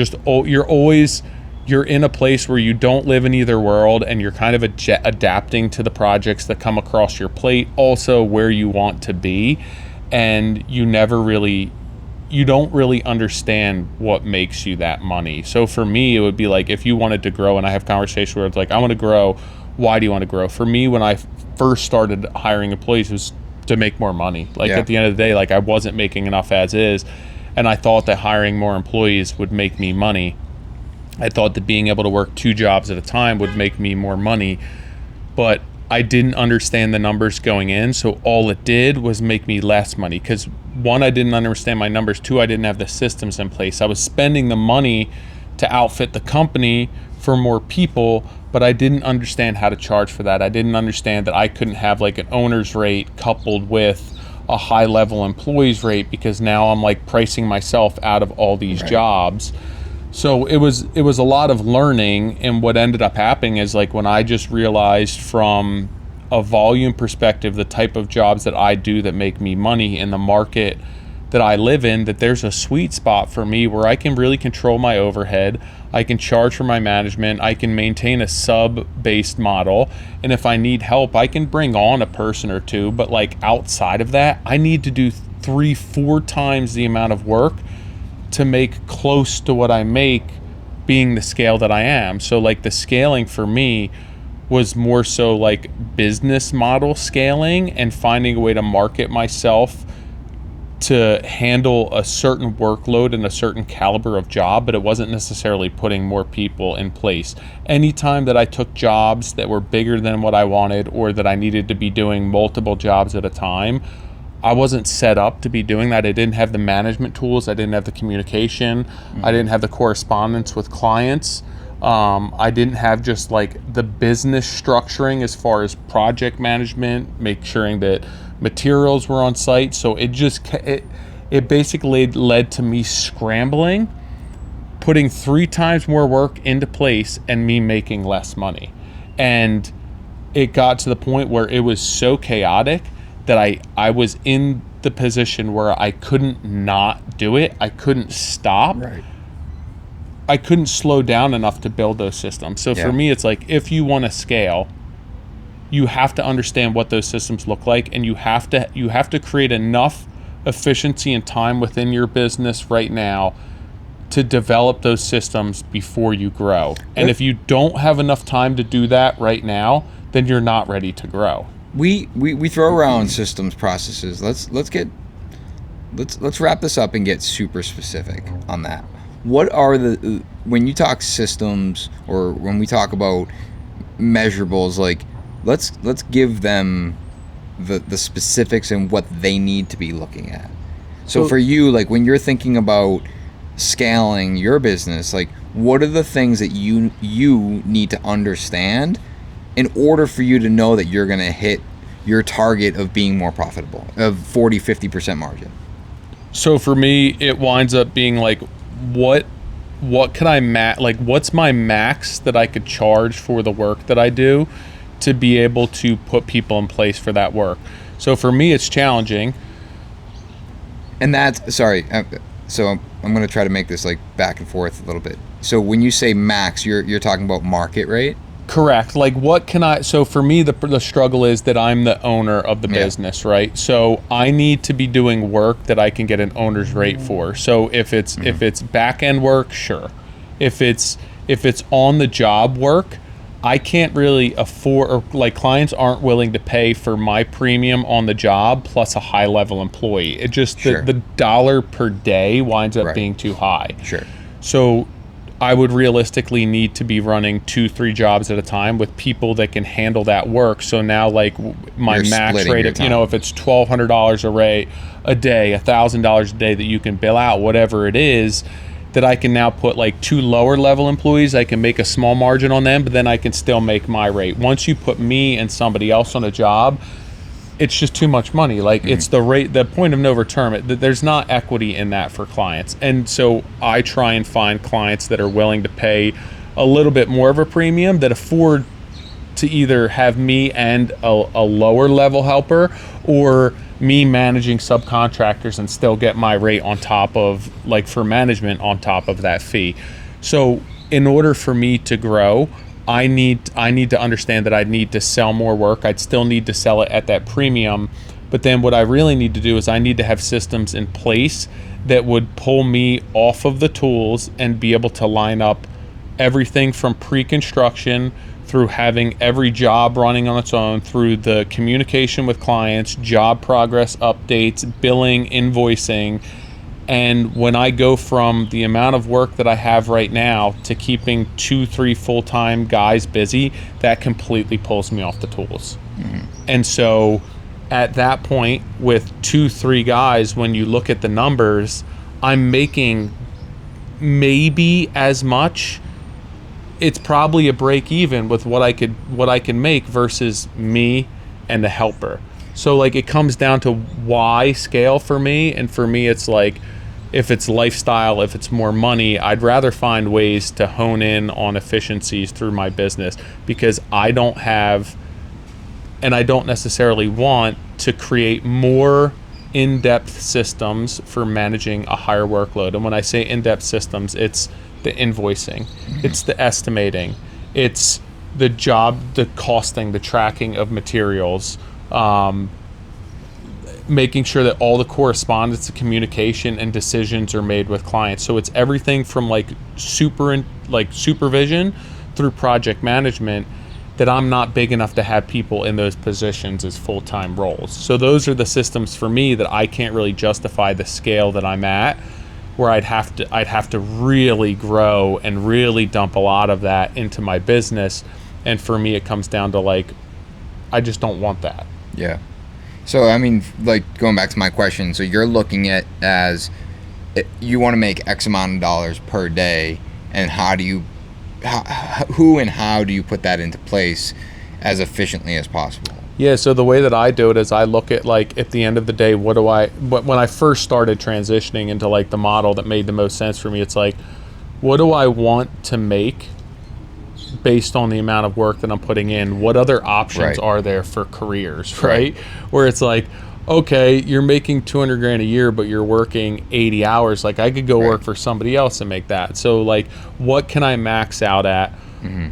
in a place where you don't live in either world, and you're kind of adapting to the projects that come across your plate, also where you want to be, and you don't really understand what makes you that money. So for me, it would be like, if you wanted to grow, and I have conversations where it's like, I want to grow. Why do you want to grow? For me, when I first started hiring employees, it was to make more money. Like, at the end of the day, like, I wasn't making enough as is, and I thought that hiring more employees would make me money. I thought that being able to work 2 jobs at a time would make me more money, but I didn't understand the numbers going in, so all it did was make me less money. Because 1, I didn't understand my numbers. 2, I didn't have the systems in place. I was spending the money to outfit the company for more people, but I didn't understand how to charge for that. I didn't understand that I couldn't have like an owner's rate coupled with a high level employee's rate, because now I'm like pricing myself out of all these jobs. So it was a lot of learning, and what ended up happening is, like, when I just realized from a volume perspective the type of jobs that I do that make me money in the market that I live in, that there's a sweet spot for me where I can really control my overhead, I can charge for my management, I can maintain a sub-based model, and if I need help, I can bring on a person or two. But like, outside of that, I need to do 3-4 times the amount of work to make close to what I make, being the scale that I am. So like, the scaling for me was more so like business model scaling and finding a way to market myself to handle a certain workload and a certain caliber of job, but it wasn't necessarily putting more people in place. Anytime that I took jobs that were bigger than what I wanted, or that I needed to be doing multiple jobs at a time, I wasn't set up to be doing that. I didn't have the management tools. I didn't have the communication. I didn't have the correspondence with clients. I didn't have just like the business structuring as far as project management, make sure that materials were on site. So it basically led to me scrambling, putting 3 times more work into place, and me making less money. And it got to the point where it was so chaotic that I was in the position where I couldn't not do it. I couldn't stop. Right. I couldn't slow down enough to build those systems. So for me, it's like, if you want to scale, you have to understand what those systems look like, and you have to create enough efficiency and time within your business right now to develop those systems before you grow. And if you don't have enough time to do that right now, then you're not ready to grow. We throw around systems, processes. Let's wrap this up and get super specific on that. What are when you talk systems, or when we talk about measurables, like, let's give them the specifics and what they need to be looking at. So for you, like, when you're thinking about scaling your business, like, what are the things that you need to understand in order for you to know that you're going to hit your target of being more profitable, of 40-50% margin? So for me, it winds up being like, what could I like what's my max that I could charge for the work that I do to be able to put people in place for that work. So for me, it's challenging. And that's, sorry, so I'm going to try to make this like back and forth a little bit. So when you say max, you're talking about market rate? Correct. Like what can I, so for me, the struggle is that I'm the owner of the business, right? So I need to be doing work that I can get an owner's rate for. So if it's back end work, sure. If it's on the job work, I can't really afford, or like clients aren't willing to pay for my premium on the job plus a high level employee. It just, the dollar per day winds up being too high. Sure. So I would realistically need to be running 2-3 jobs at a time with people that can handle that work. So now like my max rate of, if it's $1,200 a day, $1,000 a day that you can bill out, whatever it is, that I can now put like 2 lower level employees, I can make a small margin on them, but then I can still make my rate. Once you put me and somebody else on a job, it's just too much money. Like it's the rate, the point of no return. There's not equity in that for clients. And so I try and find clients that are willing to pay a little bit more of a premium, that afford to either have me and a lower level helper, or me managing subcontractors and still get my rate on top of, like for management, on top of that fee. So in order for me to grow, I need to understand that I need to sell more work. I'd still need to sell it at that premium. But then what I really need to do is I need to have systems in place that would pull me off of the tools and be able to line up everything from pre-construction through having every job running on its own, through the communication with clients, job progress updates, billing, invoicing. And when I go from the amount of work that I have right now to keeping 2-3 full-time guys busy, that completely pulls me off the tools. And so at that point, with 2-3 guys, when you look at the numbers, I'm making maybe as much. It's probably a break even with what I can make versus me and the helper. So like it comes down to why scale for me, and for me it's like, if it's lifestyle, if it's more money, I'd rather find ways to hone in on efficiencies through my business, because I don't have, and I don't necessarily want to create more in-depth systems for managing a higher workload. And when I say in-depth systems, it's the invoicing, it's the estimating, it's the job, the costing, the tracking of materials, making sure that all the correspondence, the communication, and decisions are made with clients. So it's everything from like supervision through project management, that I'm not big enough to have people in those positions as full-time roles. So those are the systems for me that I can't really justify the scale that I'm at, where I'd have to really grow and really dump a lot of that into my business. And for me, it comes down to like, I just don't want that. Yeah. So, I mean, like going back to my question, so you're looking at as you want to make X amount of dollars per day, and who and how do you put that into place as efficiently as possible? Yeah, so the way that I do it is I look at, like, at the end of the day, when I first started transitioning into like the model that made the most sense for me, it's like, what do I want to make based on the amount of work that I'm putting in? What other options are there for careers, right? Where it's like, okay, you're making $200,000 a year, but you're working 80 hours. Like I could go work for somebody else and make that. So like, what can I max out at?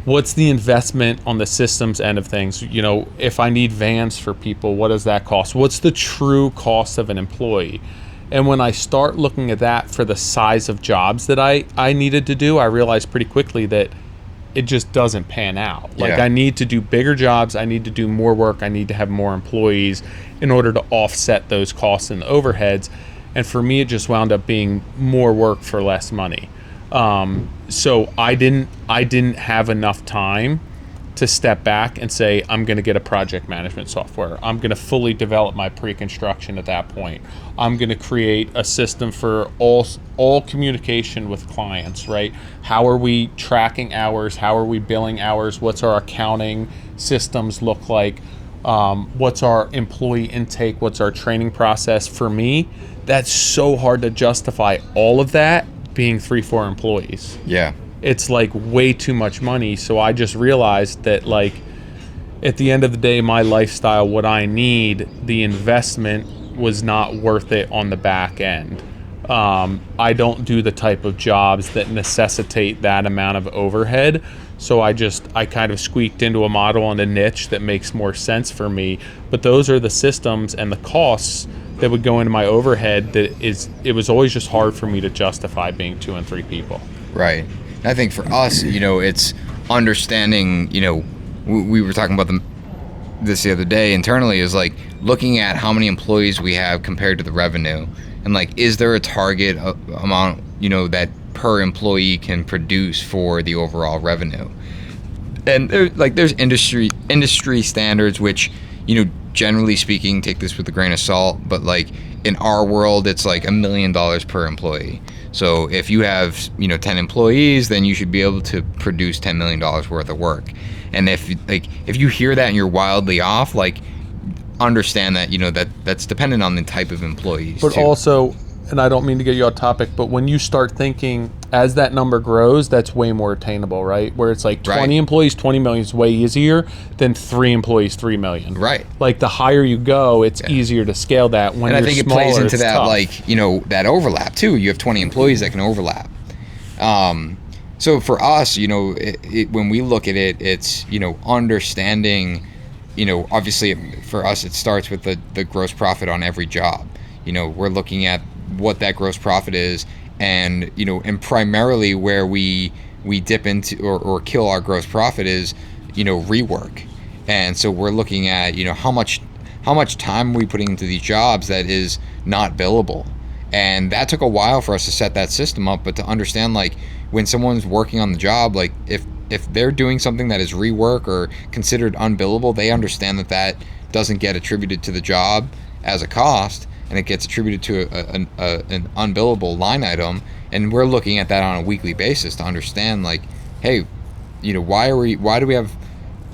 What's the investment on the systems end of things? You know, if I need vans for people, what does that cost? What's the true cost of an employee? And when I start looking at that for the size of jobs that I needed to do, I realized pretty quickly that it just doesn't pan out. Like I need to do bigger jobs, I need to do more work, I need to have more employees in order to offset those costs and overheads. And for me, it just wound up being more work for less money. So I didn't have enough time to step back and say, I'm going to get a project management software. I'm going to fully develop my pre-construction at that point. I'm going to create a system for all communication with clients, right? How are we tracking hours? How are we billing hours? What's our accounting systems look like? what's our employee intake, what's our training process. For me, that's so hard to justify all of that being 3-4 employees. Yeah. It's like way too much money. So I just realized that, like, at the end of the day, my lifestyle, what I need, the investment was not worth it on the back end. I don't do the type of jobs that necessitate that amount of overhead. So I kind of squeaked into a model and a niche that makes more sense for me. But those are the systems and the costs that would go into my overhead it was always just hard for me to justify being 2 and 3 people. Right. And I think for us, it's understanding, we were talking about this the other day internally, is like looking at how many employees we have compared to the revenue, and like, is there a target amount, that per employee can produce for the overall revenue? And there's industry standards, which, generally speaking, take this with a grain of salt, but like in our world, it's like $1 million per employee. So if you have, 10 employees, then you should be able to produce $10 million worth of work. And if you hear that and you're wildly off, like, understand that, that's dependent on the type of employees. But too. Also, and I don't mean to get you off topic, but when you start thinking as that number grows, that's way more attainable, right? Where it's like 20 employees, 20 million is way easier than 3 employees, 3 million. Right. Like, the higher you go, it's easier to scale that. When and I you're think smaller, it plays into that, tough. like, that overlap too. You have 20 employees that can overlap. So for us, when we look at it, it's, understanding, obviously for us, it starts with the gross profit on every job. We're looking at what that gross profit is, and and primarily where we dip into or kill our gross profit is rework. And so we're looking at how much time are we putting into these jobs that is not billable. And that took a while for us to set that system up, but to understand, like, when someone's working on the job, like, if they're doing something that is rework or considered unbillable, they understand that doesn't get attributed to the job as a cost, and it gets attributed to an unbillable line item. And we're looking at that on a weekly basis to understand, like, hey, why do we have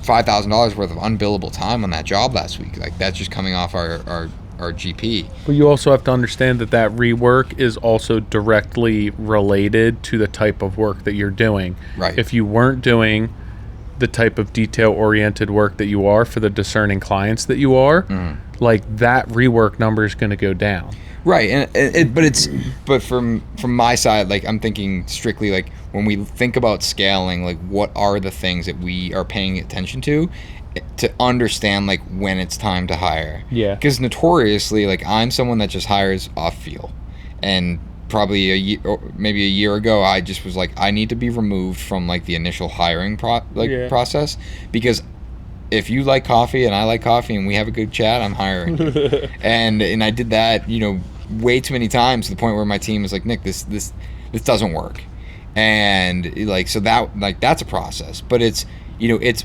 $5,000 worth of unbillable time on that job last week? Like, that's just coming off our GP. But you also have to understand that rework is also directly related to the type of work that you're doing. Right. If you weren't doing the type of detail-oriented work that you are for the discerning clients that you are, like, that rework number is going to go down. Right. But from my side, like, I'm thinking strictly, like, when we think about scaling, like, what are the things that we are paying attention to understand, like, when it's time to hire. Yeah. Because notoriously, like, I'm someone that just hires off feel. And probably maybe a year ago, I just was like, I need to be removed from, like, the initial hiring process, because if you like coffee and I like coffee and we have a good chat, I'm hiring. and I did that, way too many times, to the point where my team was like, Nick, this doesn't work. And like, so that, like, that's a process, but it's, it's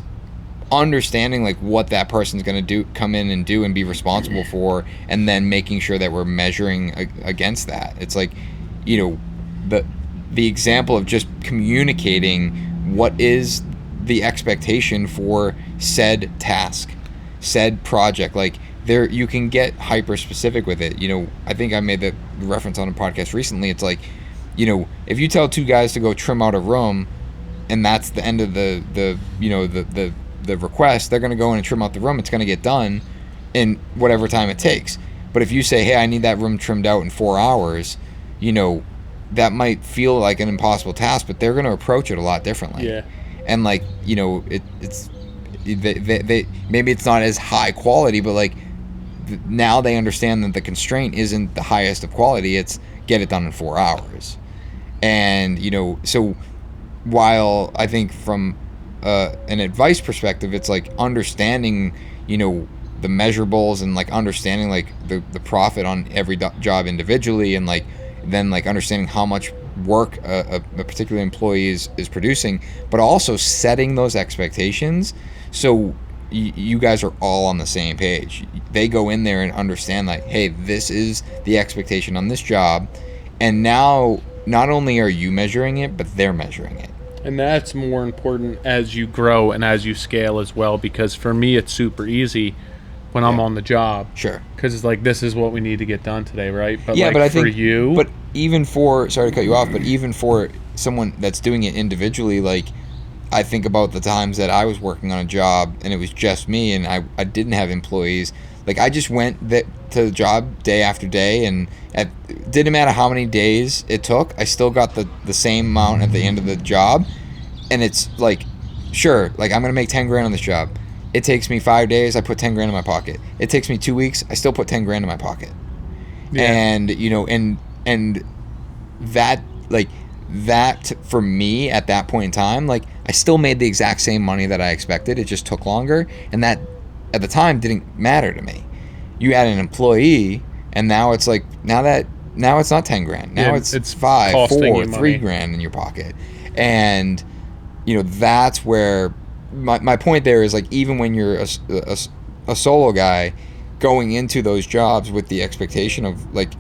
understanding, like, what that person's going to come in and do and be responsible for, and then making sure that we're measuring against that. It's like, the example of just communicating what is the expectation for said task, said project. Like, there, you can get hyper specific with it. I think I made the reference on a podcast recently. It's like, if you tell 2 guys to go trim out a room, and that's the end of the request, they're going to go in and trim out the room. It's going to get done in whatever time it takes. But if you say, hey, I need that room trimmed out in 4 hours, that might feel like an impossible task, but they're going to approach it a lot differently. Yeah. And, like, it's maybe it's not as high quality, but, like, now they understand that the constraint isn't the highest of quality. It's get it done in 4 hours. And, so while I think from an advice perspective, it's like understanding, the measurables, and, like, understanding, like, the profit on every job individually, and, like, then, like, understanding how much work a particular employee is producing, but also setting those expectations so you guys are all on the same page. They go in there and understand, like, hey, this is the expectation on this job, and now not only are you measuring it, but they're measuring it. And that's more important as you grow and as you scale as well, because for me, it's super easy. when I'm on the job. Sure. Because it's like, this is what we need to get done today, right? But yeah, like but I for think you, but even for, sorry to cut you off, but even for someone that's doing it individually, like I think about the times that I was working on a job and it was just me and I didn't have employees. Like I just went to the job day after day, and it didn't matter how many days it took, I still got the same amount at the end of the job. And it's like, sure, like I'm gonna make 10 grand on this job. It takes me 5 days, I put 10 grand in my pocket. It takes me 2 weeks, I still put 10 grand in my pocket. Yeah. And you know, and that, like that for me at that point in time, like I still made the exact same money that I expected. It just took longer, and that at the time didn't matter to me. You add an employee, and now it's like now it's not 10 grand. Now it's 5, 4, 3 grand in your pocket. And you know, that's where my point there is, like, even when you're a solo guy going into those jobs with the expectation of, like,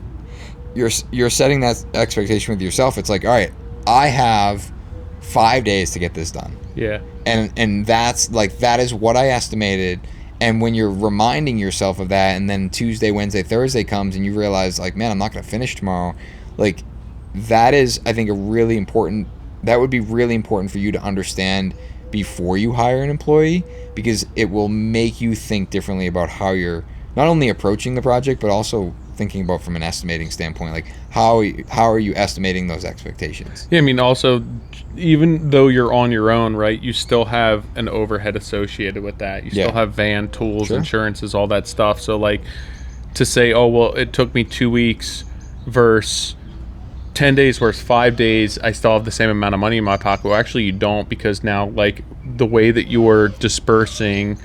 you're setting that expectation with yourself. It's like, all right, I have 5 days to get this done. Yeah. And that's like, that is what I estimated. And when you're reminding yourself of that, and then Tuesday, Wednesday, Thursday comes and you realize, like, man, I'm not going to finish tomorrow. Like, that is, I think, that would be really important for you to understand before you hire an employee, because it will make you think differently about how you're not only approaching the project, but also thinking about from an estimating standpoint, like how are you estimating those expectations? Yeah, I mean, also, even though you're on your own, right, you still have an overhead associated with that. You still have van, tools, sure, insurances, all that stuff. So, like, to say, oh, well, it took me 2 weeks versus 10 days versus 5 days, I still have the same amount of money in my pocket. Well, actually, you don't, because now, like, the way that you're dispersing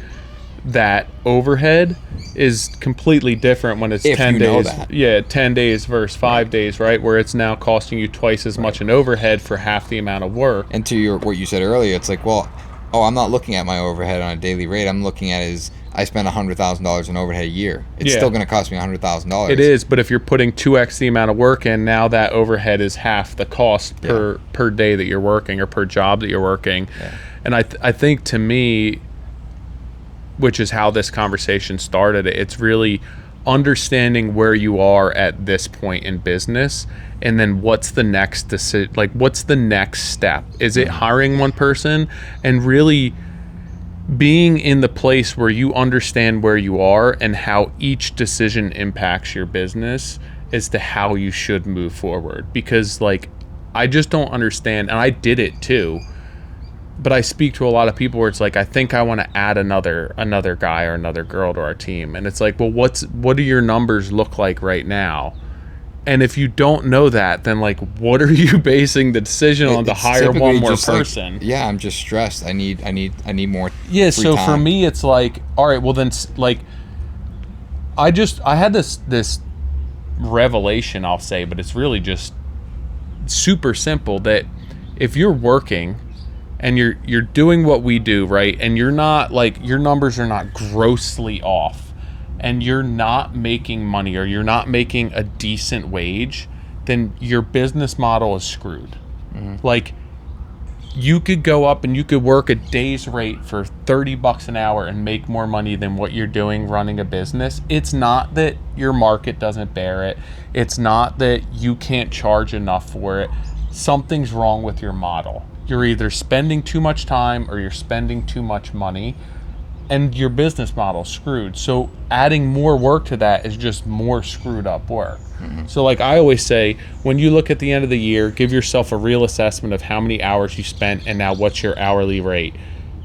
that overhead is completely different when it's if 10 days. Yeah, 10 days versus 5 days, right? Where it's now costing you twice as much in overhead for half the amount of work. And to what you said earlier, it's like, well, I'm not looking at my overhead on a daily rate. I'm looking at is I spend $100,000 in overhead a year. It's still going to cost me $100,000. It is, but if you're putting 2x the amount of work in, now that overhead is half the cost per day that you're working, or per job that you're working. Yeah. And I think, to me, which is how this conversation started, it's really understanding where you are at this point in business, and then what's the next decision, like what's the next step? Is it hiring one person, and really being in the place where you understand where you are and how each decision impacts your business as to how you should move forward? Because, like, I just don't understand, and I did it too, but I speak to a lot of people where it's like, I think I want to add another guy or another girl to our team. And it's like, well, what do your numbers look like right now? And if you don't know that, then, like, what are you basing the decision on to hire one more person? Like, I'm just stressed. I need more. Yeah. So time. For me, it's like, all right, well then, like, I had this revelation, I'll say, but it's really just super simple, that if you're working and you're doing what we do, right, and you're not, like, your numbers are not grossly off, and you're not making money, or you're not making a decent wage, then your business model is screwed. Mm-hmm. Like, you could go up and you could work a day's rate for $30 an hour and make more money than what you're doing running a business. It's not that your market doesn't bear it. It's not that you can't charge enough for it. Something's wrong with your model. You're either spending too much time or you're spending too much money, and your business model's screwed. So adding more work to that is just more screwed up work. Mm-hmm. So, like I always say, when you look at the end of the year, give yourself a real assessment of how many hours you spent and now what's your hourly rate.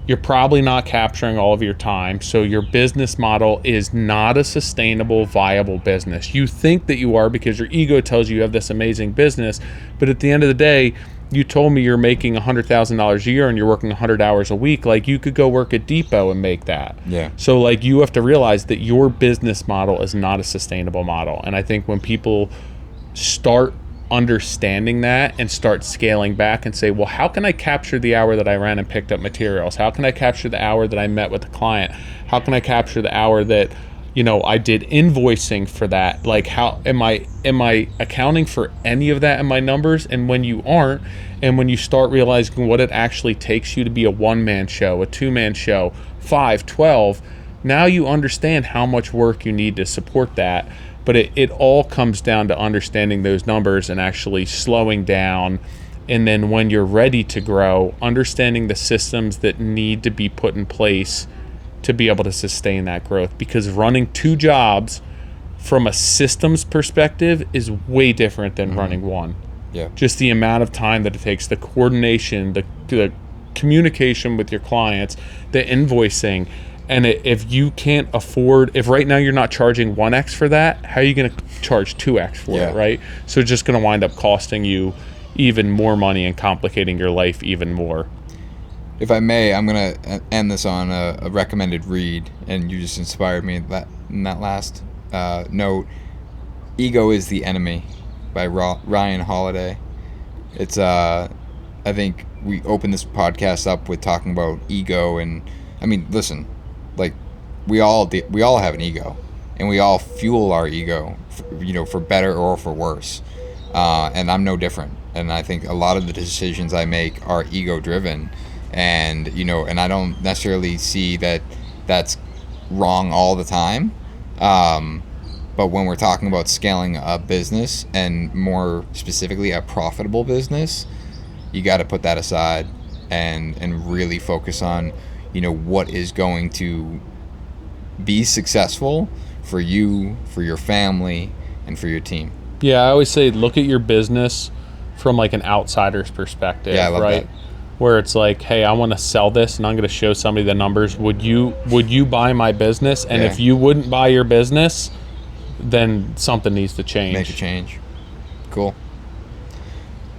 You're probably not capturing all of your time, so your business model is not a sustainable, viable business. You think that you are because your ego tells you have this amazing business, but at the end of the day, you told me you're making $100,000 a year and you're working 100 hours a week. Like, you could go work at Depot and make that. Yeah. So, like, you have to realize that your business model is not a sustainable model. And I think when people start understanding that and start scaling back and say, well, how can I capture the hour that I ran and picked up materials? How can I capture the hour that I met with the client? How can I capture the hour that, you know, I did invoicing for that? Like, how am I accounting for any of that in my numbers? And when you aren't, and when you start realizing what it actually takes you to be a one-man show, a two-man show, 5, 12, Now you understand how much work you need to support that, but it all comes down to understanding those numbers and actually slowing down. And then when you're ready to grow, understanding the systems that need to be put in place to be able to sustain that growth. Because running 2 jobs from a systems perspective is way different than running one. Yeah. Just the amount of time that it takes, the coordination, the communication with your clients, the invoicing. And if you can't afford, if right now you're not charging 1x for that, how are you going to charge 2x for it, right? So it's just going to wind up costing you even more money and complicating your life even more. If I may, I'm going to end this on a recommended read, and you just inspired me in that last note. Ego is the Enemy by Ryan Holiday. It's I think we opened this podcast up with talking about ego, and I mean, listen, like we all have an ego, and we all fuel our ego, for better or for worse. And I'm no different. And I think a lot of the decisions I make are ego driven, and and I don't necessarily see that that's wrong all the time. But when we're talking about scaling a business, and more specifically a profitable business, you got to put that aside and really focus on, what is going to be successful for you, for your family, and for your team. Yeah, I always say look at your business from like an outsider's perspective, Yeah, I love right? that. Where it's like, hey, I want to sell this and I'm going to show somebody the numbers. Would you buy my business? And if you wouldn't buy your business, then something needs to change. Make a change. Cool.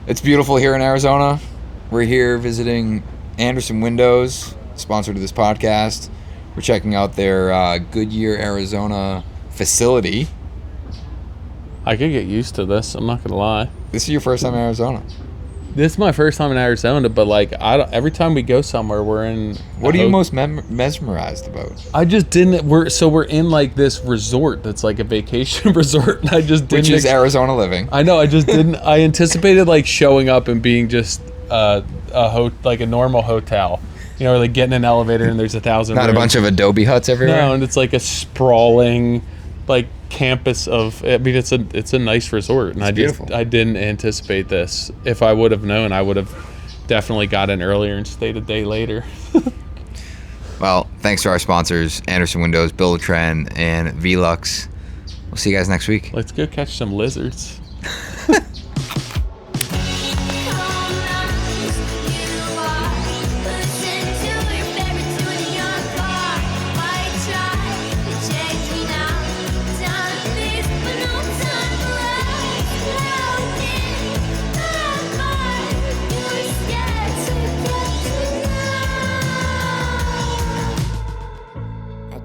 It's beautiful here in Arizona. We're here visiting Andersen Windows, sponsor to this podcast. We're checking out their Goodyear, Arizona facility. I could get used to this. I'm not gonna lie. This is your first time in Arizona. This is my first time in Arizona, but like every time we go somewhere, we're in. What are you most mesmerized about? I just didn't. We're in like this resort that's like a vacation resort, and I just didn't. Which is Arizona living. I know. I just didn't. I anticipated like showing up and being just like a normal hotel. Like getting an elevator and there's 1,000. Not rooms. a bunch of Adobe huts everywhere. No, and it's like a sprawling, like campus of. I mean, it's a nice resort, and I didn't anticipate this. If I would have known, I would have definitely got in earlier and stayed a day later. Well, thanks to our sponsors, Andersen Windows, Build a Trend, and Velux. We'll see you guys next week. Let's go catch some lizards.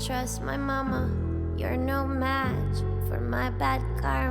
Trust my mama, you're no match for my bad karma.